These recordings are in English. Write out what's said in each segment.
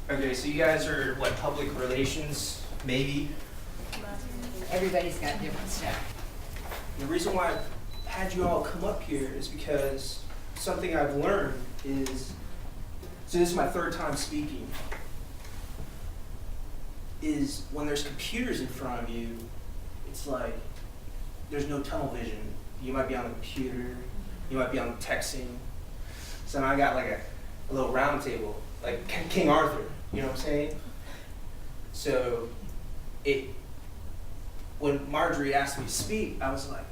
Okay, so you guys are what, public relations, maybe? Everybody's got different stuff. The reason why I had you all come up here is because something I've learned is, so this is my third time speaking, is when there's computers in front of you, it's like there's no tunnel vision. You might be on the computer, you might be on texting. So now I got like a little round table, like King Arthur, you know what I'm saying? So when Marjorie asked me to speak, I was like,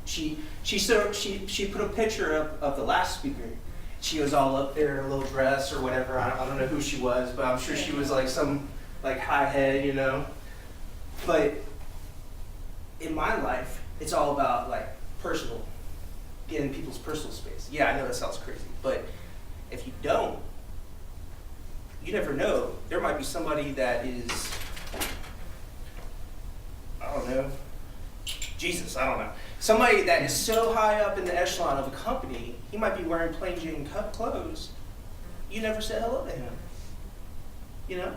she put a picture up of the last speaker. She was all up there in a little dress or whatever. I don't know who she was, but I'm sure she was like some like high head, you know. But in my life, it's all about like personal, getting people's personal space. Yeah, I know that sounds crazy, but if you don't, you never know. There might be somebody that is, I don't know, Jesus, I don't know. Somebody that is so high up in the echelon of a company, he might be wearing plain Jane cut clothes. You never said hello to him. You know?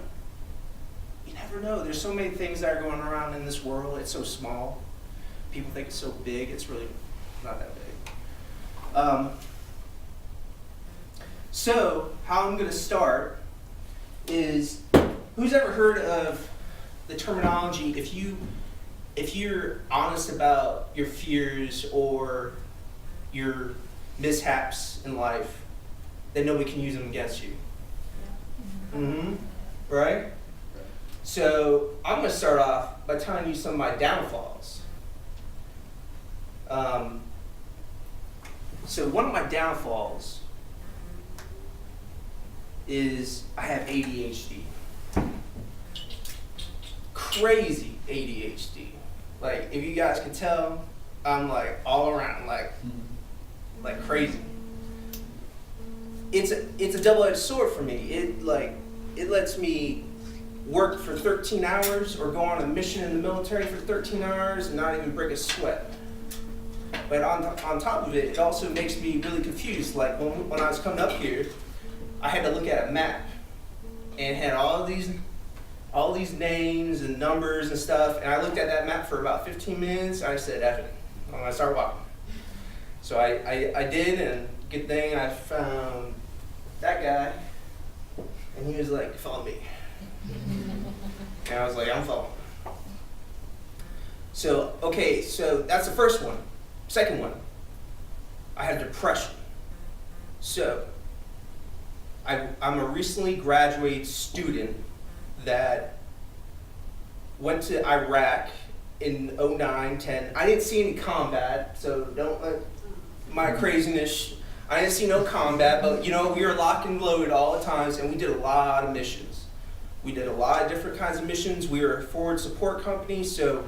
You never know. There's so many things that are going around in this world. It's so small. People think it's so big. It's really not that big. So, how I'm going to start is, who's ever heard of the terminology, if you're honest about your fears or your mishaps in life, then nobody can use them against you. Mm-hmm. Right? So I'm going to start off by telling you some of my downfalls. So one of my downfalls is I have ADHD. Crazy ADHD. Like, if you guys can tell, I'm like all around, like crazy. It's a double-edged sword for me. It lets me work for 13 hours or go on a mission in the military for 13 hours and not even break a sweat. But on top of it, it also makes me really confused. Like when I was coming up here, I had to look at a map and had all these names and numbers and stuff, and I looked at that map for about 15 minutes. I said, F it, I'm gonna start walking. So I did, and good thing I found that guy, and he was like, follow me. And I was like, I'm following. So, okay, so that's the first one. Second one, I have depression. So, I'm a recently graduated student that went to Iraq in 09, 10. I didn't see any combat, so don't let my craziness, I didn't see no combat, but you know, we were locked and loaded all the times, and we did a lot of missions. We did a lot of different kinds of missions. We were a forward support company, so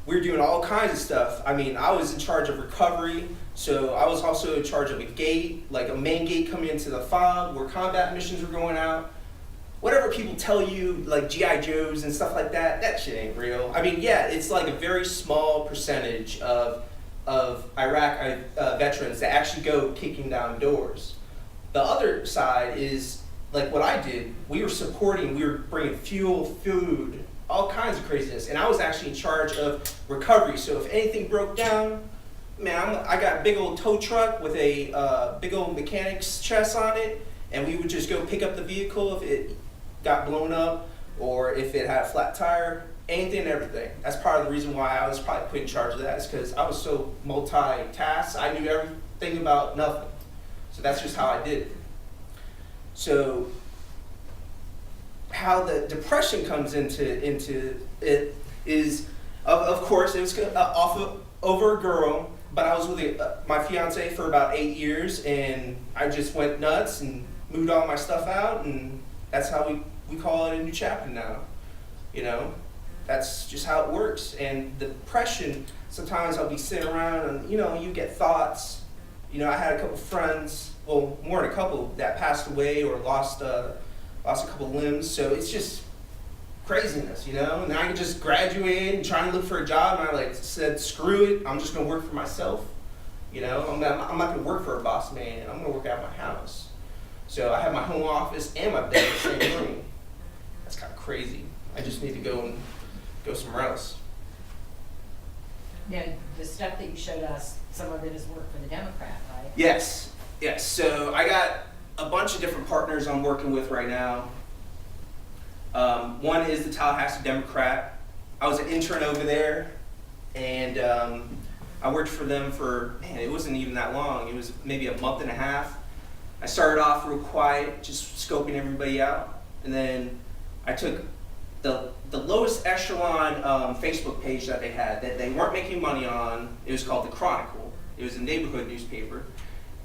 we were doing all kinds of stuff. I mean, I was in charge of recovery, so I was also in charge of a gate, like a main gate coming into the FOB where combat missions were going out. Whatever people tell you, like G.I. Joes and stuff like that, that shit ain't real. I mean, yeah, it's like a very small percentage of Iraq veterans that actually go kicking down doors. The other side is, like what I did, we were bringing fuel, food, all kinds of craziness, and I was actually in charge of recovery. So if anything broke down, man, I got a big old tow truck with a big old mechanic's chest on it, and we would just go pick up the vehicle if it got blown up or if it had a flat tire, anything and everything. That's part of the reason why I was probably put in charge of that, is because I was so multi-tasked. I knew everything about nothing. So that's just how I did it. So how the depression comes into it is, of course, it was over a girl, but I was with my fiance for about 8 years, and I just went nuts and moved all my stuff out, and that's how we call it a new chapter now. You know, that's just how it works. And the depression, sometimes I'll be sitting around and, you know, you get thoughts. You know, I had a couple friends, well, more than a couple, that passed away or lost a couple limbs. So it's just craziness, you know. And I just graduated and trying to look for a job, and I said, screw it, I'm just gonna work for myself. You know, I'm not gonna work for a boss man. I'm gonna work out of my house. So I have my home office and my bed in the same room. That's kind of crazy. I just need to go somewhere else. Now, the stuff that you showed us, some of it is work for the Democrat, right? Yes, yes. So I got a bunch of different partners I'm working with right now. One is the Tallahassee Democrat. I was an intern over there, and I worked for them for, man, it wasn't even that long. It was maybe a month and a half. I started off real quiet, just scoping everybody out, and then I took the lowest echelon Facebook page that they had that they weren't making money on. It was called The Chronicle. It was a neighborhood newspaper.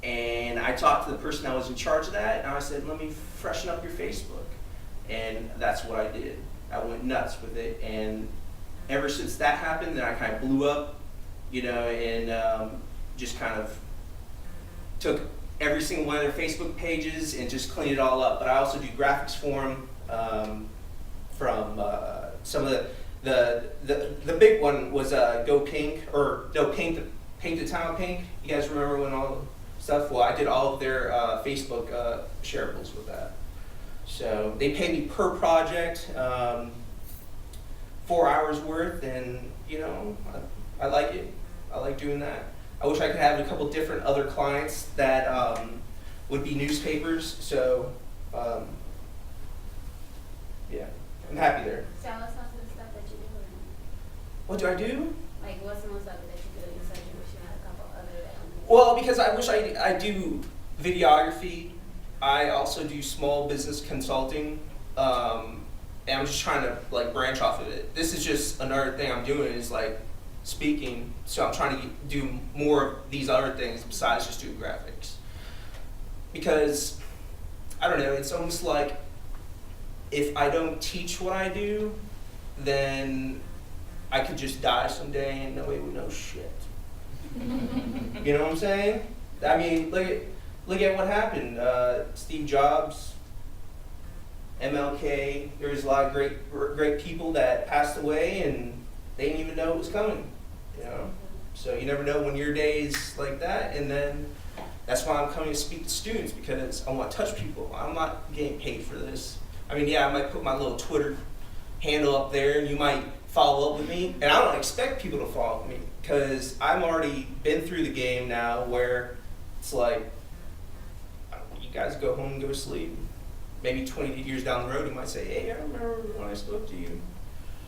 And I talked to the person that was in charge of that, and I said, let me freshen up your Facebook. And that's what I did. I went nuts with it. And ever since that happened, then I kind of blew up, you know, and just kind of took every single one of their Facebook pages and just cleaned it all up. But I also do graphics for them. From some of the big one was Go Pink, or no, Paint the Town Pink. You guys remember when all the stuff? Well, I did all of their Facebook shareables with that. So they pay me per project, 4 hours worth, and you know, I like it. I like doing that. I wish I could have a couple different other clients that would be newspapers. So yeah. I'm happy there. So what's most of the stuff that you do? What do I do? Like what's most of it that you do? You said you wish you had a couple other. Well, because I wish I do videography. I also do small business consulting. And I'm just trying to like branch off of it. This is just another thing I'm doing is like speaking. So I'm trying to do more of these other things besides just doing graphics. Because, I don't know, it's almost like if I don't teach what I do, then I could just die someday and nobody would know shit. You know what I'm saying? I mean, look at what happened. Steve Jobs, MLK. There was a lot of great people that passed away and they didn't even know it was coming. You know, so you never know when your day is like that. And then that's why I'm coming to speak to students, because I want to touch people. I'm not getting paid for this. I mean, yeah, I might put my little Twitter handle up there, and you might follow up with me. And I don't expect people to follow up with me, because I've already been through the game now where it's like, you guys go home and go to sleep. Maybe 20 years down the road, you might say, hey, I remember when I spoke to you,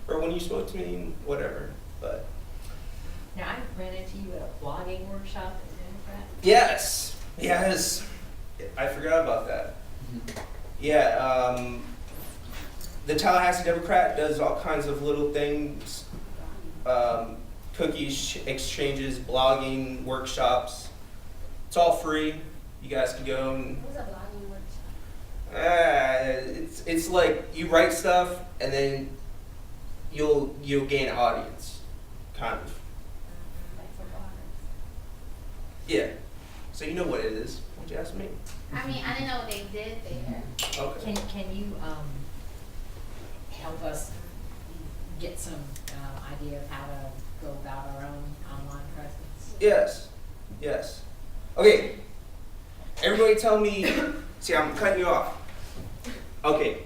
or when you spoke to me, whatever. But Now, I ran into you at a blogging workshop at the Democrat. yes, I forgot about that. Yeah, the Tallahassee Democrat does all kinds of little things, cookies exchanges, blogging, workshops. It's all free. You guys can go and What's a blogging workshop? it's like you write stuff and then you'll gain an audience, kind of. Like for bloggers. Yeah. So you know what it is. Why'd you ask me? I mean, I didn't know what they did there. Okay. Can you help us get some idea of how to go about our own online presence? Yes. Okay. Everybody tell me, see, I'm cutting you off. Okay.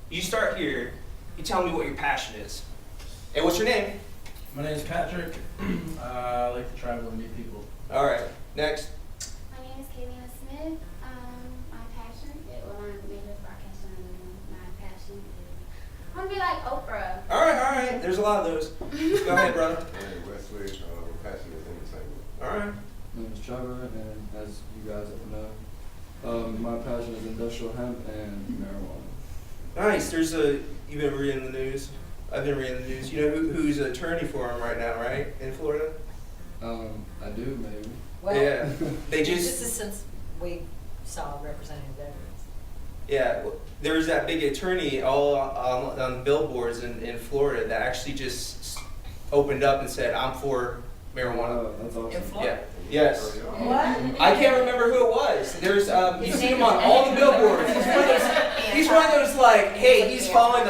You start here. You tell me what your passion is. And what's your name? My name is Patrick. I like to travel and meet people. All right. Next. My name is Kaylina Smith. My passion, well, I'm a major broadcaster, and my passion is, I want to be like Oprah. All right. There's a lot of those. Go ahead, brother. And Westwood, passion is entertainment. All right. My name is Trevor, and as you guys know, my passion is industrial hemp and marijuana. Nice. You've been reading the news. I've been reading the news. You know who's an attorney for him right now, right? In Florida? I do, maybe. Well, Yeah. They this just, is since we saw Representative Edwards. yeah. There was that big attorney all on billboards in Florida that actually just opened up and said, I'm for marijuana. That's In awesome. Florida? Yeah. Yes. What? I can't remember who it was. There's you see him on all the billboards. He's one of those like, hey, he's following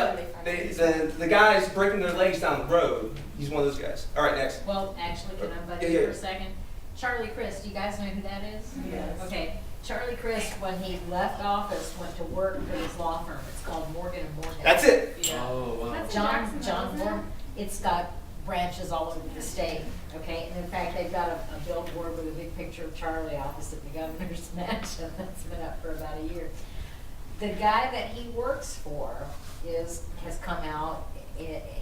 the guys breaking their legs down the road. He's one of those guys. All right, next. Well, actually, can I butt Yeah, in yeah. for a second? Charlie Crist, do you guys know who that is? Yes. Okay. Charlie Crist, when he left office, went to work for his law firm. It's called Morgan and Morgan. That's it. Yeah. Oh, wow. That's- John Morgan, it's got branches all over the state, okay? And in fact, they've got a billboard with a big picture of Charlie opposite the governor's mansion. That's been up for about a year. The guy that he works for has come out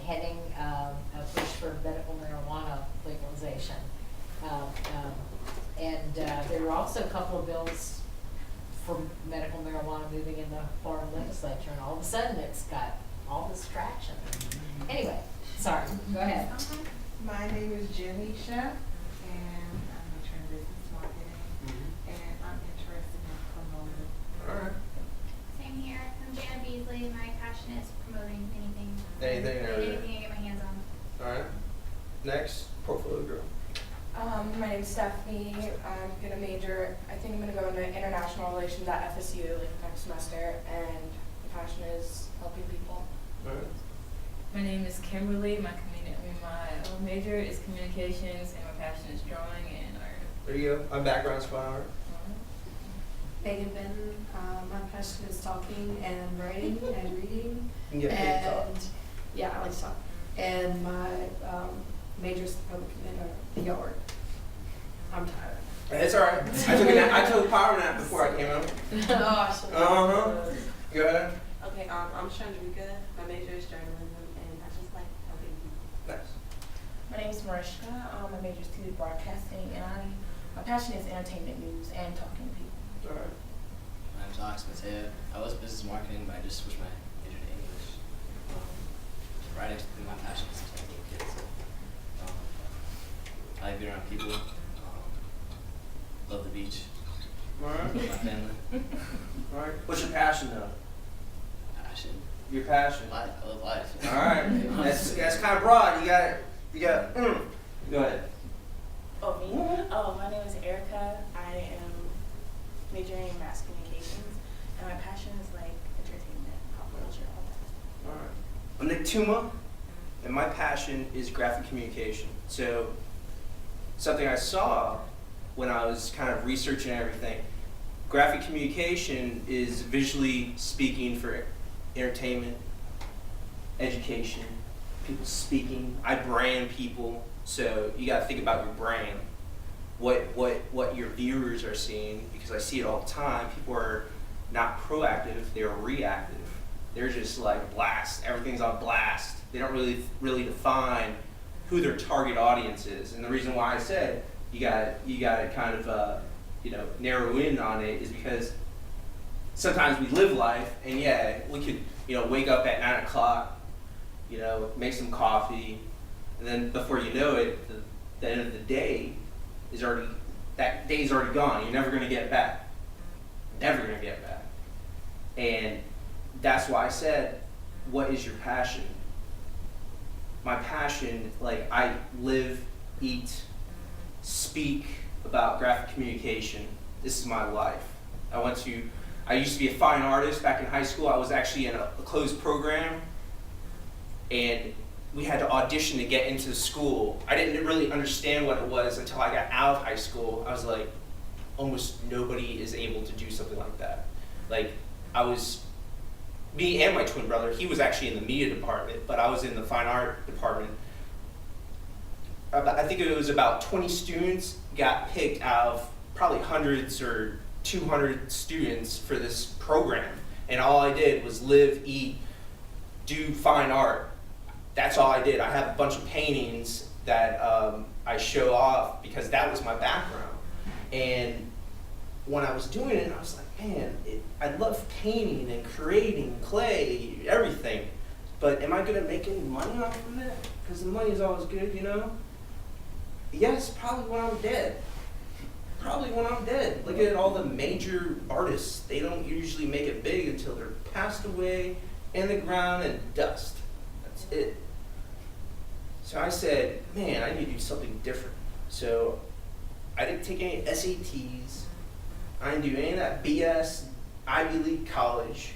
heading a push for medical marijuana legalization. And there are also a couple of bills for medical marijuana moving in the Florida legislature, and all of a sudden it's got all this traction. Anyway, sorry, go ahead. My name is Jenny Sheff, and I'm majoring in business marketing, and I'm interested in promoting. All right. Same here. I'm Jana Beasley. My passion is promoting anything. Anything and everything. Anything I get my hands on. All right. Next, portfolio girl. My name's Stephanie. I'm gonna major, I think I'm gonna go into international relations at FSU like next semester, and my passion is helping people. All right. My name is Kimberly. My major is communications, and my passion is drawing and art. There you go. My background's fine art. Megan Benton, my passion is talking and writing and reading. You can get paid to talk. And, yeah, I like to talk. And my major is public command, PR. I'm tired. It's all right. I took a power nap before I came out. Uh-huh. Go ahead. Okay, I'm Chandrika. My major is journalism, and I just like helping people. Nice. My name is Mariska. My major is TV broadcasting, and my passion is entertainment news and talking to people. All right. I'm Alex Mateo. I was business marketing, but I just switched my major to English. Writing's been my passion since I was a little kid. So, I like being around people. Love the beach. All right. Love my family. All right. What's your passion though? Passion. Your passion. Life. I love life. All right. That's kind of broad. You got. Go ahead. Oh, me? Oh, my name is Erica. I am majoring in mass communications, and my passion is like entertainment, pop culture, all that. All right. I'm Nick Tuma, and my passion is graphic communication. So, something I saw when I was kind of researching everything, graphic communication is visually speaking for entertainment, education, people speaking. I brand people, so you got to think about your brand, what your viewers are seeing, because I see it all the time. People are not proactive; they're reactive. They're just like blast. Everything's on blast. They don't really define who their target audience is. And the reason why I said you got to kind of narrow in on it is because sometimes we live life, and yeah, we could wake up at 9 o'clock, make some coffee, and then before you know it, the end of the day that day's already gone. You're never gonna get it back. Never gonna get it back. And that's why I said, what is your passion? My passion, like I live, eat, speak about graphic communication. This is my life. I used to be a fine artist back in high school. I was actually in a closed program, and we had to audition to get into the school. I didn't really understand what it was until I got out of high school. I was like, almost nobody is able to do something like that. Like, me and my twin brother, he was actually in the media department, but I was in the fine art department. I think it was about 20 students got picked out of probably hundreds or 200 students for this program. And all I did was live, eat, do fine art. That's all I did. I have a bunch of paintings that I show off because that was my background. And when I was doing it, I was like, man, I love painting and creating clay, everything. But am I going to make any money off of it? Because the money is always good, Yes, probably when I'm dead. Probably when I'm dead. Look at all the major artists. They don't usually make it big until they're passed away in the ground and dust. That's it. So I said, man, I need to do something different. So I didn't take any SATs. I didn't do any of that BS Ivy League college.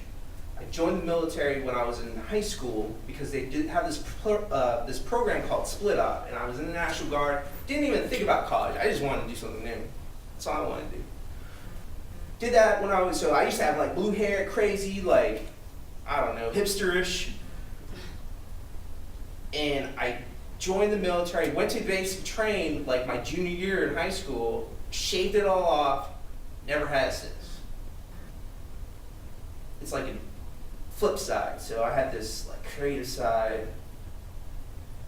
I joined the military when I was in high school because they did have this program called Split Up, and I was in the National Guard. Didn't even think about college. I just wanted to do something new. That's all I wanted to do. did that when so I used to have like blue hair, crazy, like, I don't know, hipsterish. And I joined the military, went to basic train like my junior year in high school, shaved it all off, never had since. It's like a flip side. So I had this like creative side.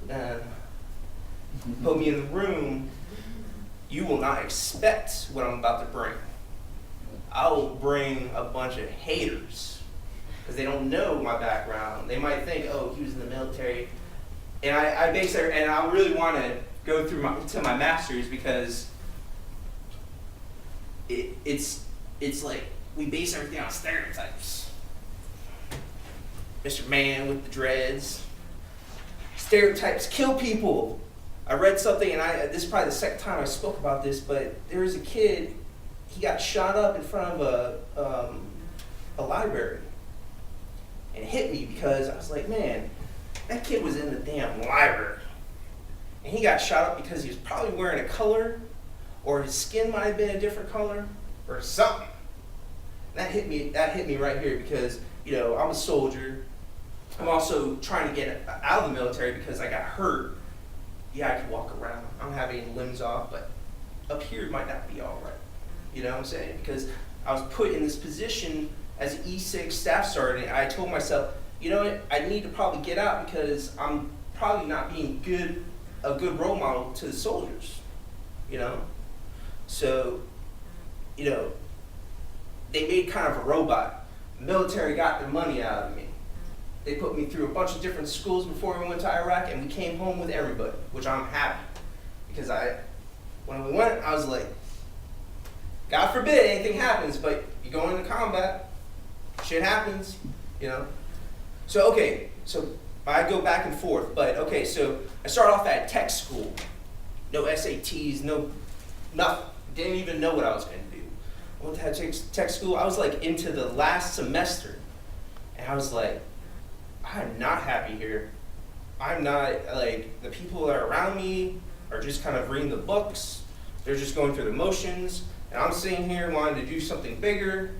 Then put me in the room, you will not expect what I'm about to bring. I will bring a bunch of haters because they don't know my background. They might think, oh, he was in the military. And I base there, and I really want to go through to my master's because it's like we base everything on stereotypes. Mr. Man with the dreads. Stereotypes kill people. I read something, and this is probably the second time I spoke about this, but there was a kid, he got shot up in front of a library. And it hit me because I was like, man, that kid was in the damn library. And he got shot up because he was probably wearing a color, or his skin might have been a different color, or something. That hit me right here because, you know, I'm a soldier. I'm also trying to get out of the military because I got hurt. Yeah, I can walk around. I don't have any limbs off, but up here it might not be all right. You know what I'm saying? Because I was put in this position as an E6 staff sergeant, and I told myself, you know what, I need to probably get out because I'm probably not being a good role model to the soldiers, you know? So, you know, they made kind of a robot. The military got their money out of me. They put me through a bunch of different schools before we went to Iraq, and we came home with everybody, which I'm happy. Because when we went, I was like, God forbid anything happens, but you go into combat, shit happens, you know? So, okay, so I go back and forth, but okay, so I started off at tech school. No SATs, no, nothing. Didn't even know what I was going to do. I went to tech school. I was like into the last semester, and I was like, I'm not happy here. I'm not, like, the people that are around me are just kind of reading the books. They're just going through the motions, and I'm sitting here wanting to do something bigger.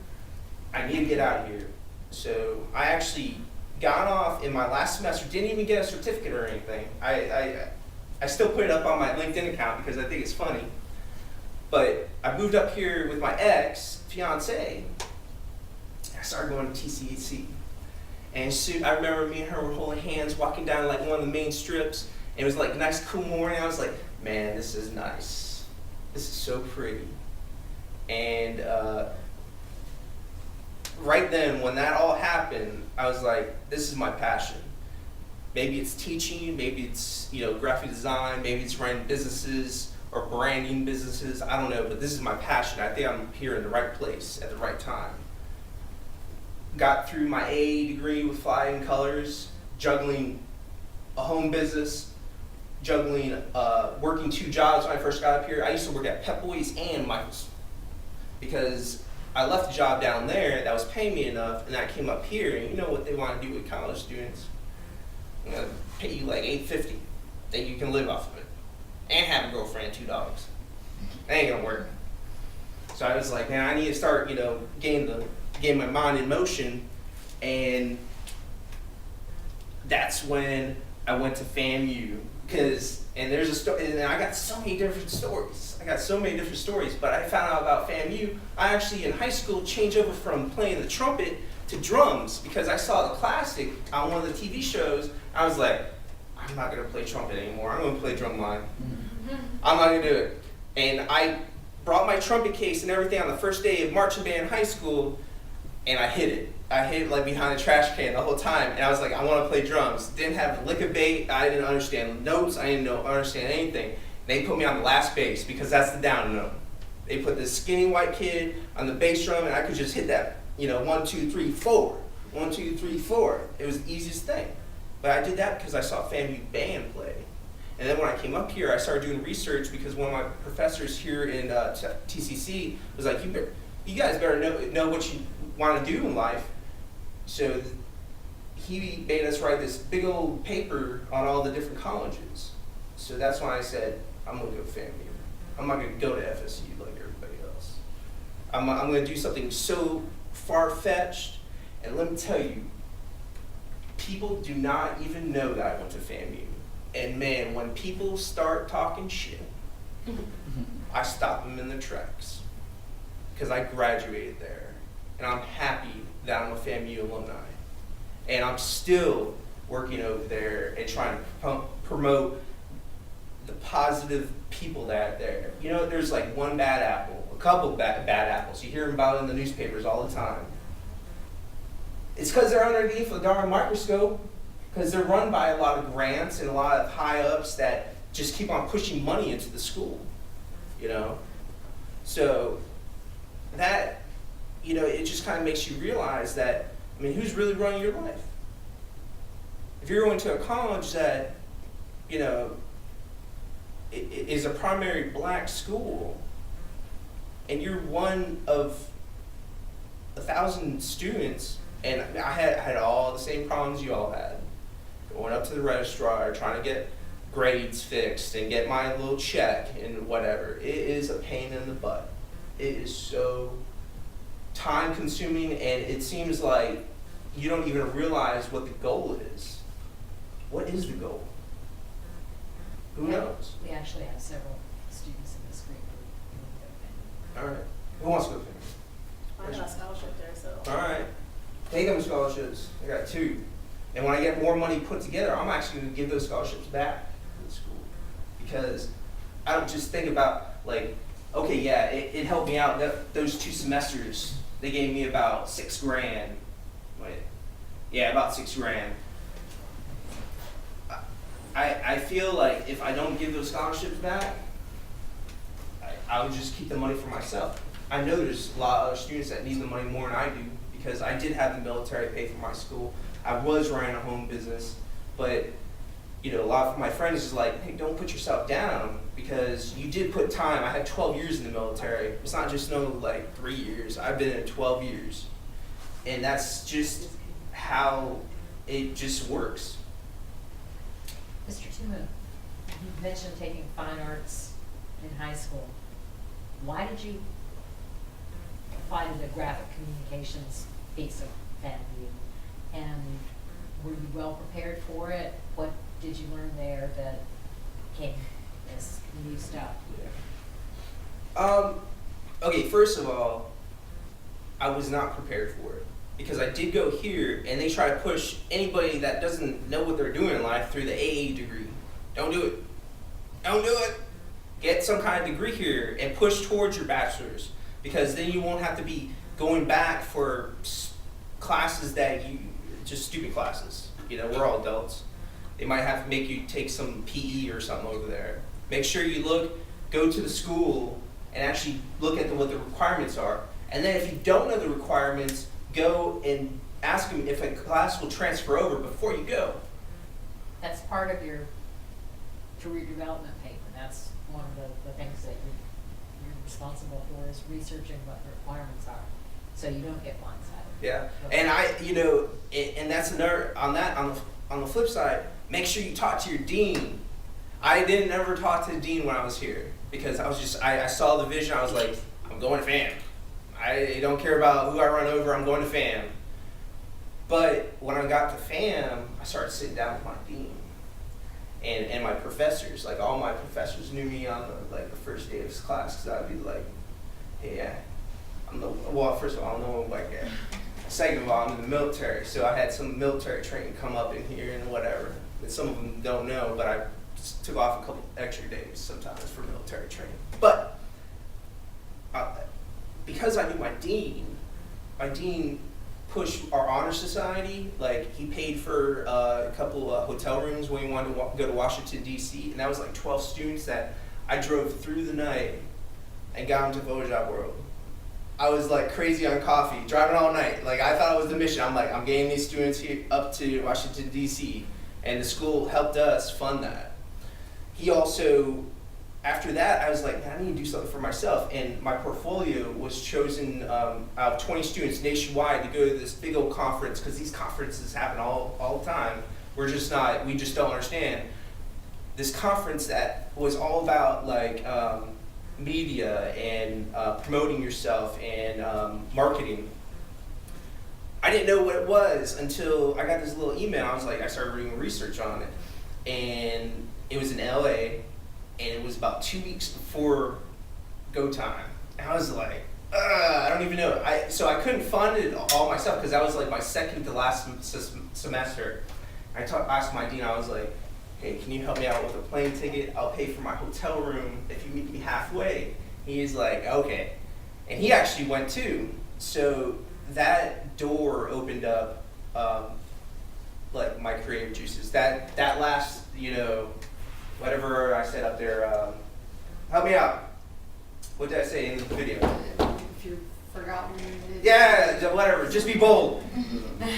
I need to get out of here. So I actually got off in my last semester, didn't even get a certificate or anything. I still put it up on my LinkedIn account because I think it's funny. But I moved up here with my ex-fiance. I started going to TCAC. And I remember me and her were holding hands, walking down like one of the main strips. And it was like a nice, cool morning. I was like, man, this is nice. This is so pretty. And right then, when that all happened, I was like, this is my passion. Maybe it's teaching, maybe it's, you know, graphic design, maybe it's running businesses or branding businesses. I don't know, but this is my passion. I think I'm here in the right place at the right time. Got through my AA degree with flying colors, juggling a home business, juggling working 2 jobs when I first got up here. I used to work at Pep Boys and Michael's because I left the job down there that was paying me enough, and I came up here, and you know what they want to do with college students? I'm gonna pay you like $8.50 that you can live off of it, and have a girlfriend and 2 dogs. That ain't gonna work. So I was like, man, I need to start, you know, getting my mind in motion, and that's when I went to FAMU. And there's a story, and I got so many different stories. But I found out about FAMU. I actually, in high school, changed over from playing the trumpet to drums because I saw the classic on one of the TV shows. I was like, I'm not going to play trumpet anymore. I'm going to play drumline. I'm not going to do it. And I brought my trumpet case and everything on the first day of marching band in high school, and I hid it. I hid it like behind the trash can the whole time, and I was like, I want to play drums. Didn't have a lick of bait. I didn't understand notes. I didn't understand anything. They put me on the last bass because that's the down note. They put this skinny white kid on the bass drum, and I could just hit that, you know, 1, 2, 3, 4. 1, 2, 3, 4. It was the easiest thing. But I did that because I saw FAMU band play. And then when I came up here, I started doing research because one of my professors here in TCC was like, you guys better know what you want to do in life. So he made us write this big old paper on all the different colleges. So that's when I said, I'm going to go to FAMU. I'm not going to go to FSU like everybody else. I'm gonna do something so far-fetched, and let me tell you, people do not even know that I went to FAMU. And man, when people start talking shit, I stop them in their tracks. Because I graduated there. And I'm happy that I'm a FAMU alumni. And I'm still working over there and trying to promote the positive people that are there. You know, there's like one bad apple, a couple bad apples. You hear about it in the newspapers all the time. It's because they're underneath a darn microscope, because they're run by a lot of grants and a lot of high-ups that just keep on pushing money into the school, you know? So that, you know, it just kind of makes you realize that, I mean, who's really running your life? If you're going to a college that, you know, is a primary black school, and you're one of 1,000 students, and I had all the same problems you all had. Going up to the registrar, trying to get grades fixed and get my little check and whatever. It is a pain in the butt. It is so time consuming, and it seems like you don't even realize what the goal is. What is the goal? Who knows? We actually have several students in this group who All right. Who wants to go first? I got a scholarship there, so. All right. Take them scholarships. I got 2. And when I get more money put together, I'm actually going to give those scholarships back to the school. Because I don't just think about, like, okay, yeah, it helped me out. Those 2 semesters, they gave me about $6,000. Wait. Yeah, about $6,000. I feel like if I don't give those scholarships back, I would just keep the money for myself. I know there's a lot of other students that need the money more than I do, because I did have the military pay for my school. I was running a home business, but you know, a lot of my friends is like, hey, don't put yourself down, because you did put time. I had 12 years in the military. It's not just like 3 years. I've been in 12 years. And that's just how it just works. Mr. Tuma, you mentioned taking fine arts in high school. Why did you apply to the graphic communications piece of FAMU? And were you well prepared for it? What did you learn there that came as new stuff? Okay, first of all, I was not prepared for it, because I did go here and they try to push anybody that doesn't know what they're doing in life through the AA degree. Don't do it. Don't do it. Get some kind of degree here and push towards your bachelor's, because then you won't have to be going back for classes that just stupid classes. You know, we're all adults. They might have to make you take some PE or something over there. Make sure you go to the school and actually look at what the requirements are. And then if you don't know the requirements, go and ask them if a class will transfer over before you go. That's part of your career development paper. That's one of the things that you're responsible for, is researching what the requirements are, so you don't get blindsided. Yeah, and you know, and that's another, on the flip side, make sure you talk to your dean. I didn't ever talk to the dean when I was here, because I saw the vision. I was like, I'm going to FAM. I don't care about who I run over, I'm going to FAM. But when I got to FAM, I started sitting down with my dean and my professors. Like, all my professors knew me on the first day of this class, because I'd be like, hey, yeah, first of all, I'm no white guy. Second of all, I'm in the military, so I had some military training come up in here and whatever. And some of them don't know, but I just took off a couple extra days sometimes for military training. But because I knew my dean pushed our honor society. Like, he paid for a couple hotel rooms when we wanted to go to Washington, D.C., and that was like 12 students that I drove through the night and got them to Photoshop World. I was like crazy on coffee, driving all night. Like, I thought it was the mission. I'm like, I'm getting these students here up to Washington, D.C., and the school helped us fund that. He also, after that, I was like, man, I need to do something for myself. And my portfolio was chosen out of 20 students nationwide to go to this big old conference, because these conferences happen all the time. We just don't understand. This conference that was all about like media and promoting yourself and marketing. I didn't know what it was until I got this little email. I started doing research on it, and it was in LA, and it was about 2 weeks before go time. And I was like, I don't even know. So I couldn't fund it all myself because that was like my second to last semester. I asked my dean, I was like, hey, can you help me out with a plane ticket? I'll pay for my hotel room if you meet me halfway. He's like, okay. And he actually went too. So that door opened up like my creative juices. That last, whatever I said up there, help me out. What did I say in the video? If you've forgotten. Yeah, whatever. Just be bold.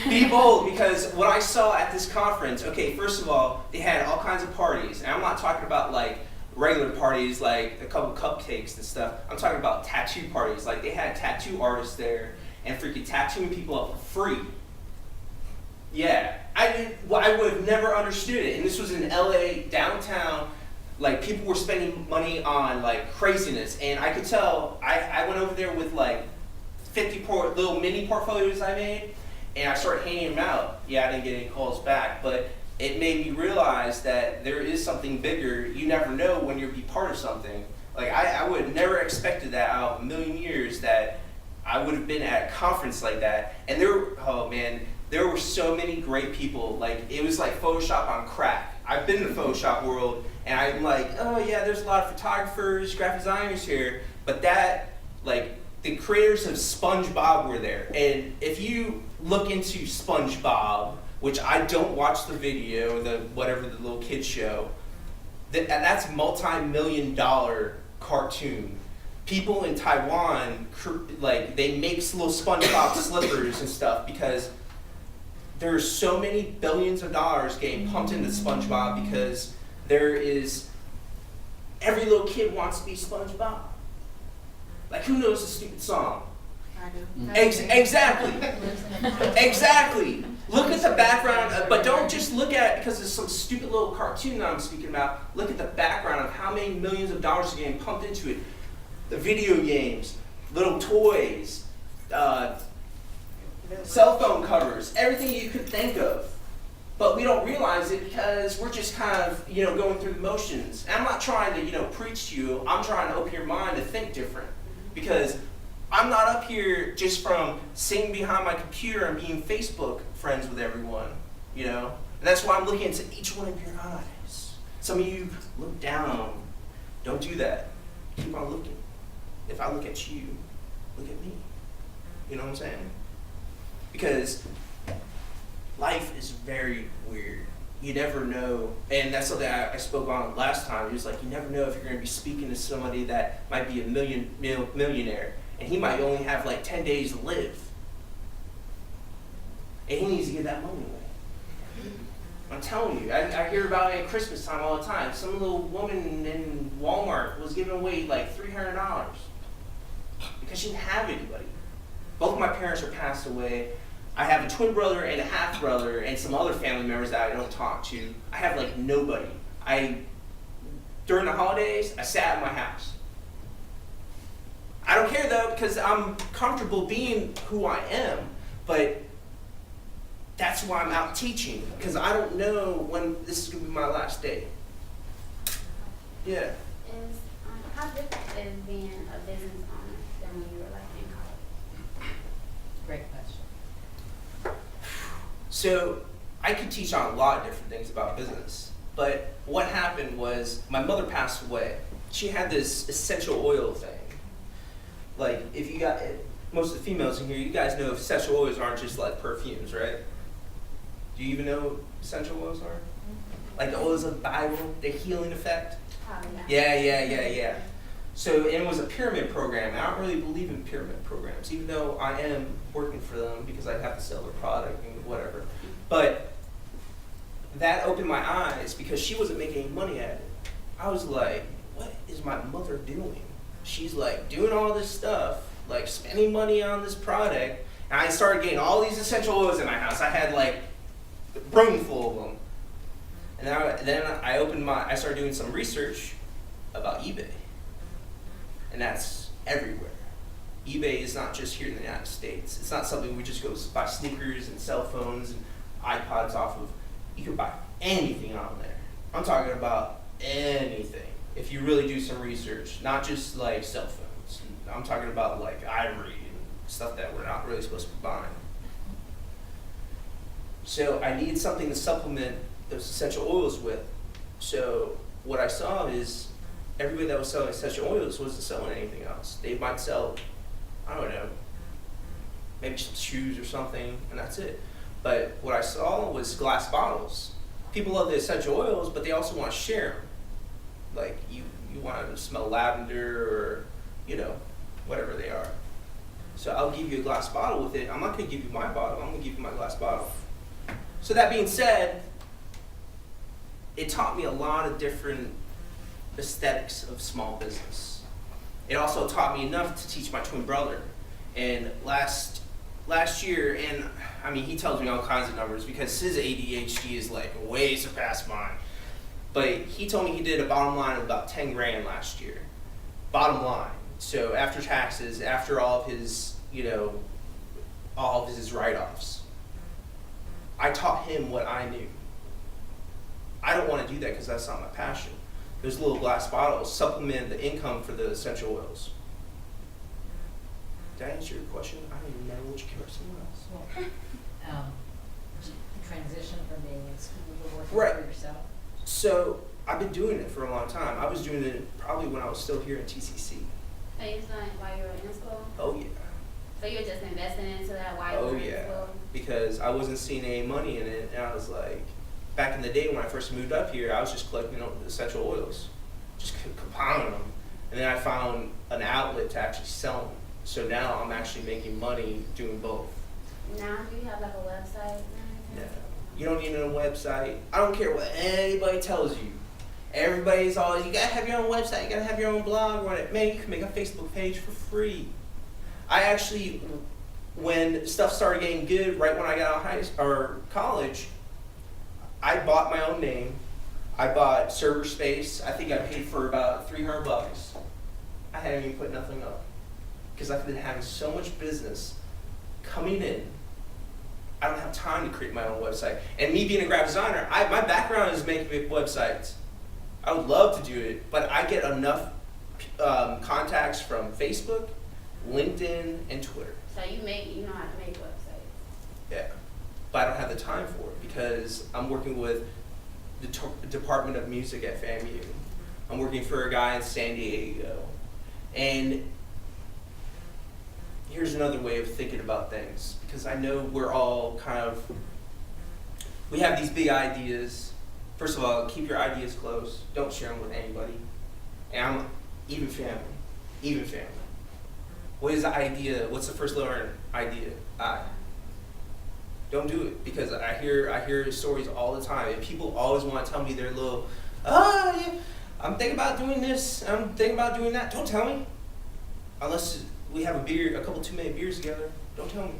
Be bold, because what I saw at this conference, okay, first of all, they had all kinds of parties. And I'm not talking about like regular parties, like a couple cupcakes and stuff. I'm talking about tattoo parties. Like they had tattoo artists there and freaking tattooing people up for free. Yeah, I would have never understood it. And this was in LA, downtown. Like people were spending money on like craziness. And I could tell, I went over there with like 50 little mini portfolios I made. And I started handing them out. Yeah, I didn't get any calls back, but it made me realize that there is something bigger. You never know when you'll be part of something. Like I would have never expected that out of a million years that I would have been at a conference like that. And there were so many great people. Like it was like Photoshop on crack. I've been in the Photoshop world, and I'm like, oh yeah, there's a lot of photographers, graphic designers here, but the creators of SpongeBob were there. And if you look into SpongeBob, which I don't watch the video, whatever the little kids show, that's multi-million-dollar cartoon. People in Taiwan, they make little SpongeBob slippers and stuff because there's so many billions of dollars getting pumped into SpongeBob because every little kid wants to be SpongeBob. Like, who knows the stupid song? I do. Exactly. Exactly. Look at the background, but don't just look at it because it's some stupid little cartoon that I'm speaking about. Look at the background of how many millions of dollars are getting pumped into it. The video games, little toys, cell phone covers, everything you could think of. But we don't realize it because we're just kind of, going through the motions. And I'm not trying to, preach to you. I'm trying to open your mind to think different. Because I'm not up here just from sitting behind my computer and being Facebook friends with everyone, And that's why I'm looking into each one of your eyes. Some of you look down. Don't do that. Keep on looking. If I look at you, look at me. You know what I'm saying? Because life is very weird. You never know, and that's something I spoke on last time. It was like, you never know if you're going to be speaking to somebody that might be a millionaire, and he might only have like 10 days to live. And he needs to give that money away. I'm telling you, I hear about it at Christmas time all the time. Some little woman in Walmart was giving away like $300 because she didn't have anybody. Both my parents are passed away. I have a twin brother and a half brother and some other family members that I don't talk to. I have like nobody. During the holidays, I sat at my house. I don't care though because I'm comfortable being who I am, but that's why I'm out teaching, because I don't know when this is going to be my last day. Yeah. How different is being a business owner than when you were like in college? Great question. So I could teach on a lot of different things about business, but what happened was my mother passed away. She had this essential oil thing. Like, if you got most of the females in here, you guys know essential oils aren't just like perfumes, right? Do you even know what essential oils are? Like the oils of the Bible, the healing effect? Yeah. So it was a pyramid program. I don't really believe in pyramid programs, even though I am working for them because I have to sell their product and whatever. But that opened my eyes because she wasn't making any money at it. I was like, what is my mother doing? She's like doing all this stuff, like spending money on this product. And I started getting all these essential oils in my house. I had like a room full of them. And then I started doing some research about eBay. and that's everywhere. eBay is not just here in the United States. It's not something we just go buy sneakers and cell phones and iPods off of. You can buy anything on there. I'm talking about anything. If you really do some research, not just like cell phones. I'm talking about like ivory and stuff that we're not really supposed to be buying. So I needed something to supplement those essential oils with. So what I saw is everybody that was selling essential oils wasn't selling anything else. They might sell, I don't know, maybe some shoes or something, and that's it. But what I saw was glass bottles. People love the essential oils, but they also want to share them. Like you want to smell lavender or, you know, whatever they are. So I'll give you a glass bottle with it. I'm not going to give you my bottle. I'm going to give you my glass bottle. So that being said, it taught me a lot of different aesthetics of small business. It also taught me enough to teach my twin brother. And last year, and I mean, he tells me all kinds of numbers because his ADHD is like way surpassed mine. But he told me he did a bottom line of about 10 grand last year. Bottom line. So after taxes, after all of his, you know, all of his write-offs. I taught him what I knew. I don't want to do that because that's not my passion. Those little glass bottles supplement the income for the essential oils. Did I answer your question? I don't even know what you care about someone else. Transition from being in school to working Right. for yourself. So I've been doing it for a long time. I was doing it probably when I was still here in TCC. So you was doing it while you were in school? Oh yeah. So you were just investing into that while you Oh were in yeah. school? Because I wasn't seeing any money in it, and I was like, back in the day when I first moved up here, I was just collecting essential oils, just compounding them, and then I found an outlet to actually sell them. So now I'm actually making money doing both. Now do you have like a website? No, you don't need a website. I don't care what anybody tells you. Everybody's always, you gotta have your own website, you gotta have your own blog, run it. Man, you can make a Facebook page for free. I actually, when stuff started getting good, right when I got out of college, I bought my own name. I bought server space. I think I paid for about $300. I hadn't even put nothing up because I've been having so much business coming in. I don't have time to create my own website. And me being a graphic designer, my background is making websites. I would love to do it, but I get enough contacts from Facebook, LinkedIn, and Twitter. So you know how to make websites? Yeah, but I don't have the time for it because I'm working with the Department of Music at FAMU. I'm working for a guy in San Diego. And here's another way of thinking about things, because I know we're all we have these big ideas. First of all, keep your ideas close. Don't share them with anybody. And even family. What is the idea? What's the first letter idea? I. Don't do it, because I hear stories all the time, and people always want to tell me their little, yeah, I'm thinking about doing this, I'm thinking about doing that. Don't tell me. Unless we have a couple too many beers together, don't tell me.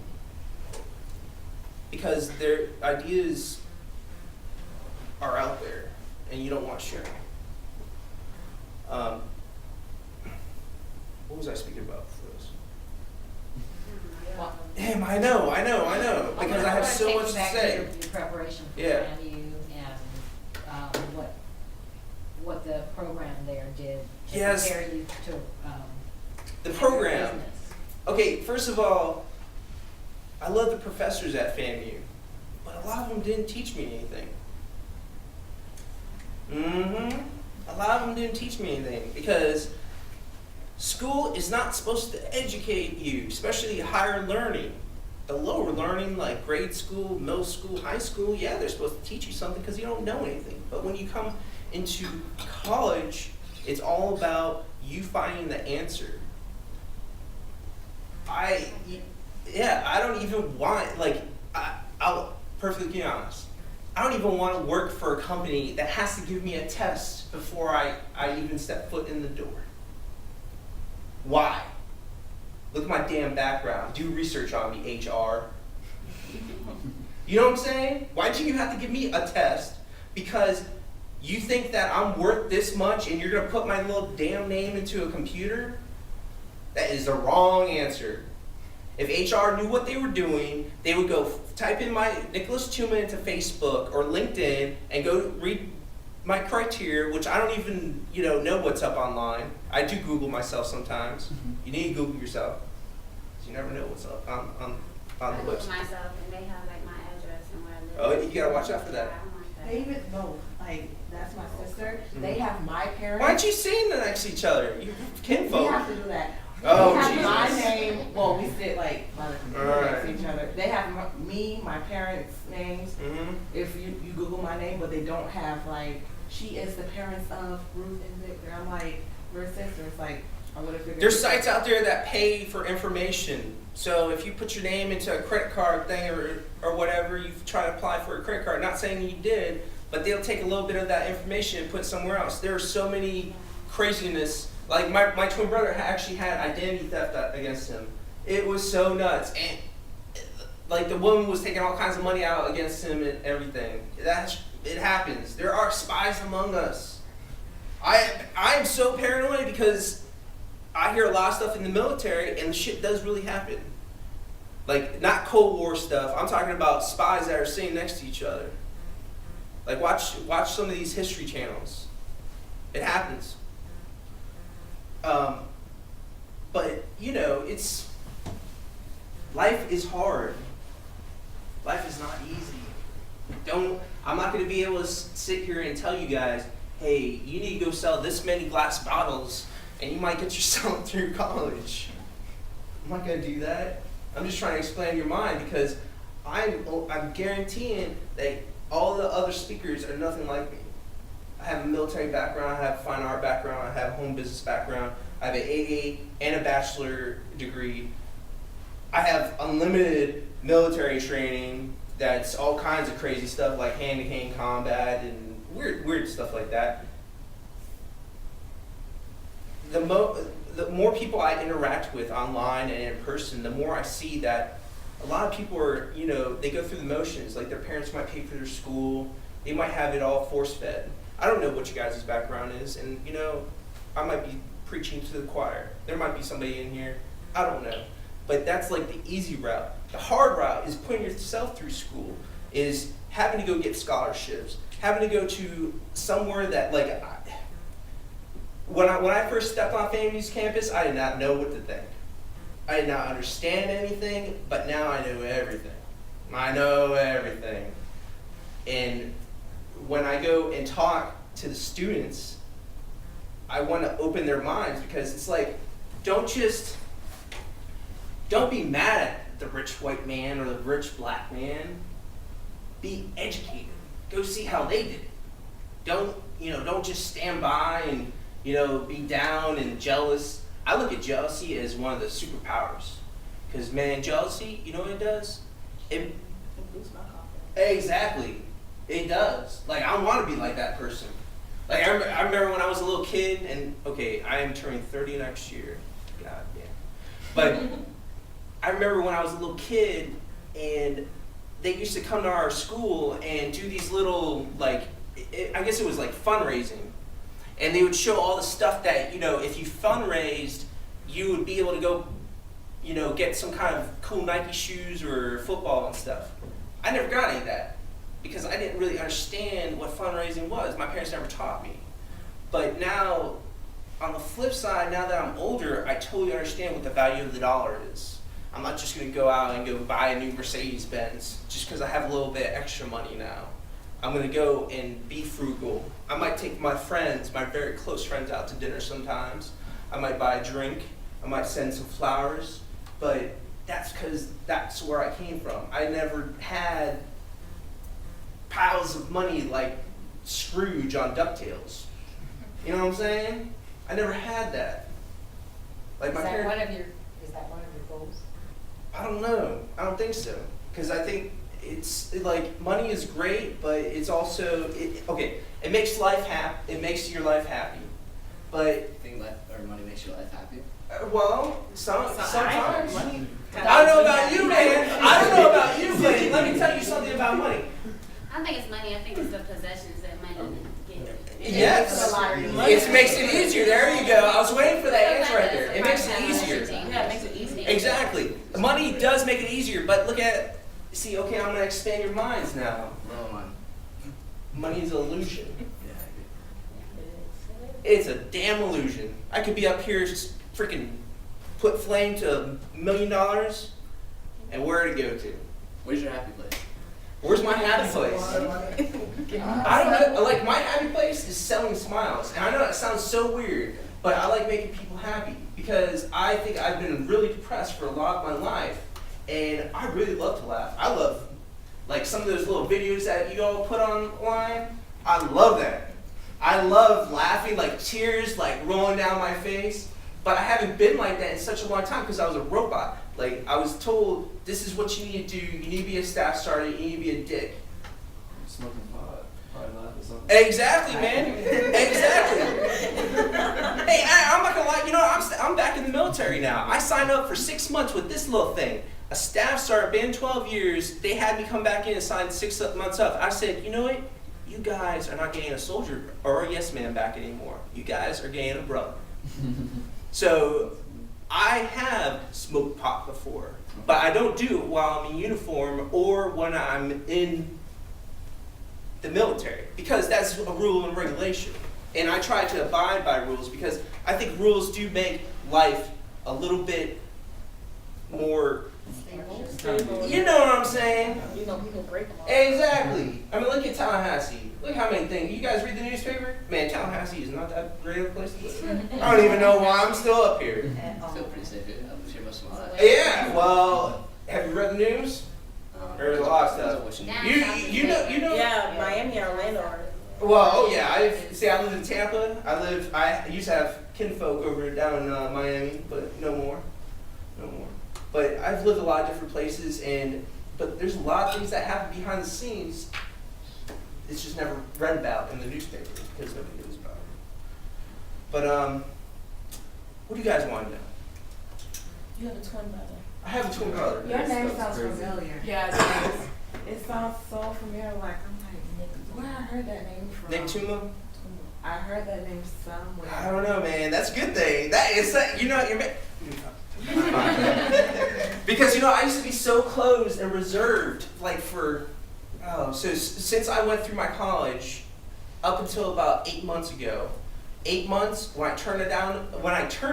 Because their ideas are out there, and you don't want to share them. What was I speaking about for this? Well, Damn, I know. Because I have so much to say. Your preparation for Yeah. FAMU and what the program there did to Yes. prepare you to The your program. business. Okay, first of all, I love the professors at FAMU, but a lot of them didn't teach me anything. A lot of them didn't teach me anything because school is not supposed to educate you, especially higher learning. The lower learning, like grade school, middle school, high school, yeah, they're supposed to teach you something because you don't know anything. But when you come into college, it's all about you finding the answer. I don't even want, I'll perfectly be honest. I don't even want to work for a company that has to give me a test before I even step foot in the door. Why? Look at my damn background. Do research on me, HR. You know what I'm saying? Why do you have to give me a test? Because you think that I'm worth this much and you're going to put my little damn name into a computer? That is the wrong answer. If HR knew what they were doing, they would go type in my Nicholas Tuma into Facebook or LinkedIn and go read my criteria, which I don't even know what's up online. I do Google myself sometimes. You need to Google yourself, 'cause you never know what's up on I the Google website. myself and they have like my address and where I live. Oh, you gotta watch out for that. I don't like that. They even know, like, that's my sister. Mhm. They have my parents. Why aren't you sitting next to each other? You We kinfolk. have to do that. Oh, They have my Jesus. name, well, we sit like by the computer next to Alright. each other. They have my parents' names. Mhm. If you Google my name, but they don't have like, she is the parents of Ruth and Victor. I'm like, we're sisters. Like, I would have figured. There's sites out there that pay for information. So if you put your name into a credit card thing or whatever, you try to apply for a credit card, not saying you did, but they'll take a little bit of that information and put it somewhere else. There are so many craziness. Like my twin brother actually had identity theft against him. It was so nuts. And like the woman was taking all kinds of money out against him and everything. It happens. There are spies among us. I'm so paranoid because I hear a lot of stuff in the military, and the shit does really happen. Like, not Cold War stuff. I'm talking about spies that are sitting next to each other. Like, watch some of these history channels. It happens. But life is hard. Life is not easy. I'm not going to be able to sit here and tell you guys, hey, you need to go sell this many glass bottles and you might get yourself through college. I'm not going to do that. I'm just trying to explain your mind because I'm guaranteeing that all the other speakers are nothing like me. I have a military background, I have a fine art background, I have a home business background, I have an AA and a bachelor degree. I have unlimited military training that's all kinds of crazy stuff like hand-to-hand combat and weird stuff like that. The more people I interact with online and in person, the more I see that a lot of people are, they go through the motions. Like their parents might pay for their school. They might have it all force-fed. I don't know what you guys' background is, and I might be preaching to the choir. There might be somebody in here. I don't know. But that's like the easy route. The hard route is putting yourself through school, is having to go get scholarships, having to go to somewhere that when I first stepped on FAMU's campus, I did not know what to think. I did not understand anything, but now I know everything. I know everything. And when I go and talk to the students, I want to open their minds because it's like, don't be mad at the rich white man or the rich black man. Be educated. Go see how they did it. Don't just stand by and be down and jealous. I look at jealousy as one of the superpowers. Because man, jealousy, you know what it does? It boosts my confidence. Exactly. It does. Like I want to be like that person. Like I remember when I was a little kid, and okay, I am turning 30 next year. God damn. But I remember when I was a little kid, and they used to come to our school and do these little I guess it was like fundraising. And they would show all the stuff that, if you fundraised, you would be able to go, get some kind of cool Nike shoes or football and stuff. I never got any of that because I didn't really understand what fundraising was. My parents never taught me. But now, on the flip side, now that I'm older, I totally understand what the value of the dollar is. I'm not just going to go out and go buy a new Mercedes-Benz just because I have a little bit extra money now. I'm going to go and be frugal. I might take my friends, my very close friends, out to dinner sometimes. I might buy a drink. I might send some flowers. But that's because that's where I came from. I never had piles of money like Scrooge on DuckTales. You know what I'm saying? I never had that. Like my Is that parents. one of your goals? I don't know. I don't think so. Because I think it's like money is great, but it's also it makes life it makes your life happy. But I think life or money makes your life happy. sometimes money. I don't know about you, man. I don't know about you, but let me tell you something about money. I don't think it's money. I think it's the possessions that money gives. Yes. It makes it easier. There you go. I was waiting for that answer right there. It makes it easier. Yeah, it makes it easy. Exactly. Money does make it easier, but look at, see, okay, I'm gonna expand your minds now. No one. Money is an illusion. Yeah, I agree. It's a damn illusion. I could be up here just freaking put flame to $1 million, and where to go to? Where's your happy place? Where's my happy place? I don't know. Like, my happy place is selling smiles, and I know that sounds so weird, but I like making people happy because I think I've been really depressed for a lot of my life, and I really love to laugh. I love, like, some of those little videos that you all put online. I love that. I love laughing, like tears like rolling down my face. But I haven't been like that in such a long time because I was a robot. Like, I was told, this is what you need to do. You need to be a staff sergeant. You need to be a dick. Smoking pot, probably not or something. Exactly, man. Exactly. Hey, I'm not gonna lie. You know, I'm back in the military now. I signed up for 6 months with this little thing. A staff sergeant, been 12 years. They had me come back in and sign 6 months up. I said, you know what? You guys are not getting a soldier or a yes man back anymore. You guys are getting a brother. So I have smoked pot before, but I don't do it while I'm in uniform or when I'm in the military because that's a rule and regulation. And I try to abide by rules because I think rules do make life a little bit more, you know what I'm saying? You know, people break them all. Exactly. I mean, look at Tallahassee. Look how many things. You guys read the newspaper? Man, Tallahassee is not that great of a place to live. I don't even know why I'm still up here. I feel pretty safe here. I've lived here most of my life. Yeah, well, have you read the news? There's a lot of stuff. You know. Yeah, Miami and Orlando are. Well, oh yeah. I live in Tampa. I used to have kinfolk over down in Miami, but no more. But I've lived a lot of different places, but there's a lot of things that happen behind the scenes. It's just never read about in the newspaper because nobody knows about it. But what do you guys want to know? You have a twin brother. I have a twin brother. Your name That's sounds crazy. familiar. Yeah, It sounds so familiar. Like, I'm like, where I heard that name from? Nick Tuma? I heard that name somewhere. I don't know, man. That's a good thing. That is, you know, because, you know, I used to be so closed and reserved, like so since I went through my college, up until about 8 months ago, 8 months, when I turned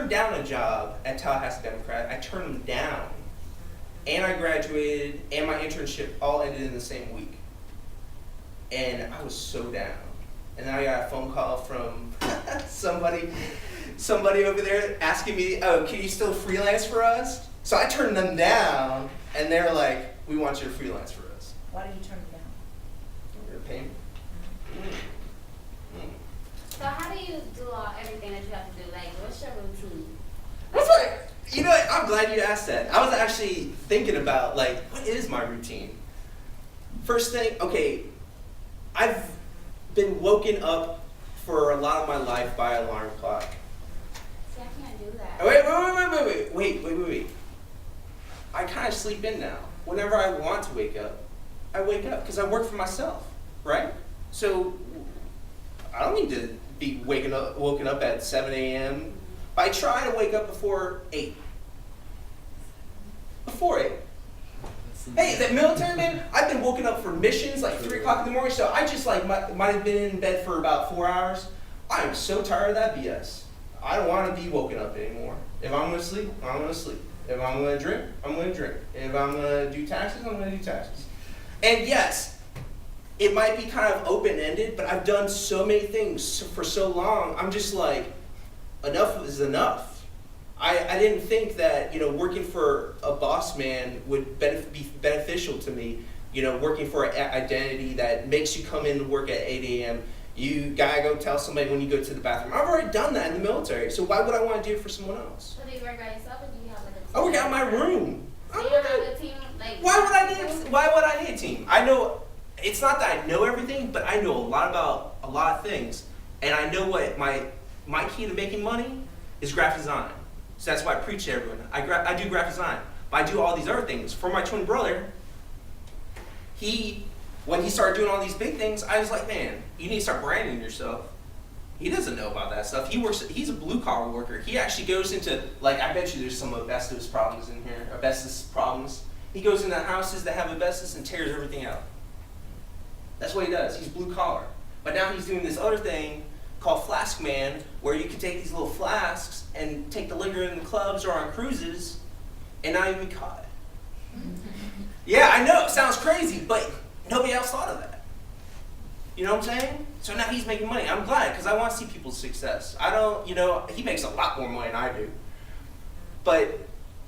down a job at Tallahassee Democrat, I turned them down. And I graduated, and my internship all ended in the same week. And I was so down. And then I got a phone call from somebody over there asking me, oh, can you still freelance for us? So I turned them down, and they're like, we want you to freelance for us. Why did you turn it down? They're paying me. So how do you do everything that you have to do? Like, what's your routine? That's right. You know what? I'm glad you asked that. I was actually thinking about, like, what is my routine? First thing, okay, I've been woken up for a lot of my life by alarm clock. See, I can't do that. Wait. I kind of sleep in now. Whenever I want to wake up, I wake up because I work for myself, right? So I don't need to be woken up at 7 a.m. But I try to wake up before 8. Before 8. Hey, that military man, I've been woken up for missions like 3 o'clock in the morning, so I just like might have been in bed for about 4 hours. I am so tired of that BS. I don't want to be woken up anymore. If I'm going to sleep, I'm going to sleep. If I'm going to drink, I'm going to drink. If I'm going to do taxes, I'm going to do taxes. And yes, it might be kind of open-ended, but I've done so many things for so long, I'm just like, enough is enough. I didn't think that, you know, working for a boss man would be beneficial to me. You know, working for an identity that makes you come in to work at 8 a.m. You gotta go tell somebody when you go to the bathroom. I've already done that in the military, so why would I want to do it for someone else? So do you work by yourself or do you have like a team? I work out in my room. So you don't have a team? Like, Why would I need a team? I know, it's not that I know everything, but I know a lot about a lot of things. And I know what my key to making money is graphic design. So that's why I preach to everyone. I do graphic design, but I do all these other things. For my twin brother, when he started doing all these big things, I was like, man, you need to start branding yourself. He doesn't know about that stuff. He's a blue collar worker. He actually goes into, like, I bet you there's some asbestos problems in here, asbestos problems. He goes into houses that have asbestos and tears everything out. That's what he does. He's blue collar. But now he's doing this other thing called Flask Man, where you can take these little flasks and take the liquor in the clubs or on cruises and not even be caught. Yeah, I know, it sounds crazy, but nobody else thought of that. You know what I'm saying? So now he's making money. I'm glad, because I want to see people's success. I don't, he makes a lot more money than I do. But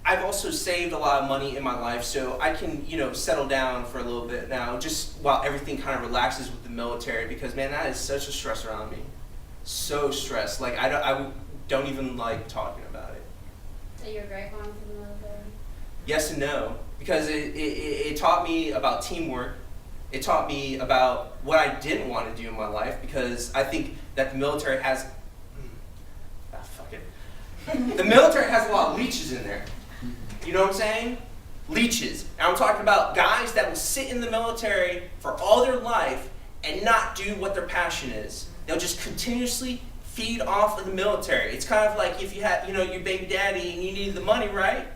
I've also saved a lot of money in my life, so I can, settle down for a little bit now, just while everything kind of relaxes with the military, because, man, that is such a stress around me. So stressed. Like, I don't even like talking about it. So you're grateful for the military? Yes and no, because it taught me about teamwork. It taught me about what I didn't want to do in my life, because I think that the military has, fuck it. The military has a lot of leeches in there. You know what I'm saying? Leeches. And I'm talking about guys that will sit in the military for all their life and not do what their passion is. They'll just continuously feed off of the military. It's kind of like if you had, your baby daddy and you needed the money, right?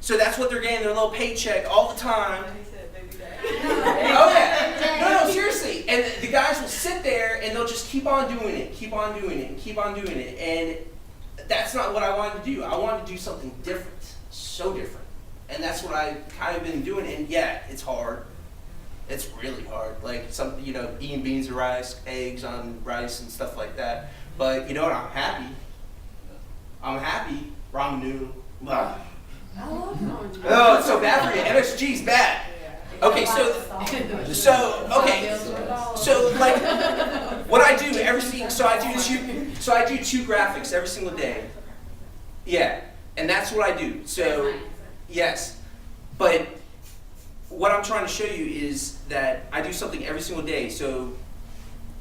So that's what they're getting, their little paycheck all the time. Oh yeah. No, seriously. And the guys will sit there and they'll just keep on doing it, keep on doing it, keep on doing it. And that's not what I wanted to do. I wanted to do something different. So different. And that's what I kind of been doing. And yeah, it's hard. It's really hard. Like eating beans and rice, eggs on rice and stuff like that. But you know what? I'm happy. I'm happy. Ramen noodle. Blah. I love ramen. Oh, it's so bad for you. MSG's bad. Okay, so like what I do I do two graphics every single day. Yeah, and that's what I do. So yes, but what I'm trying to show you is that I do something every single day. So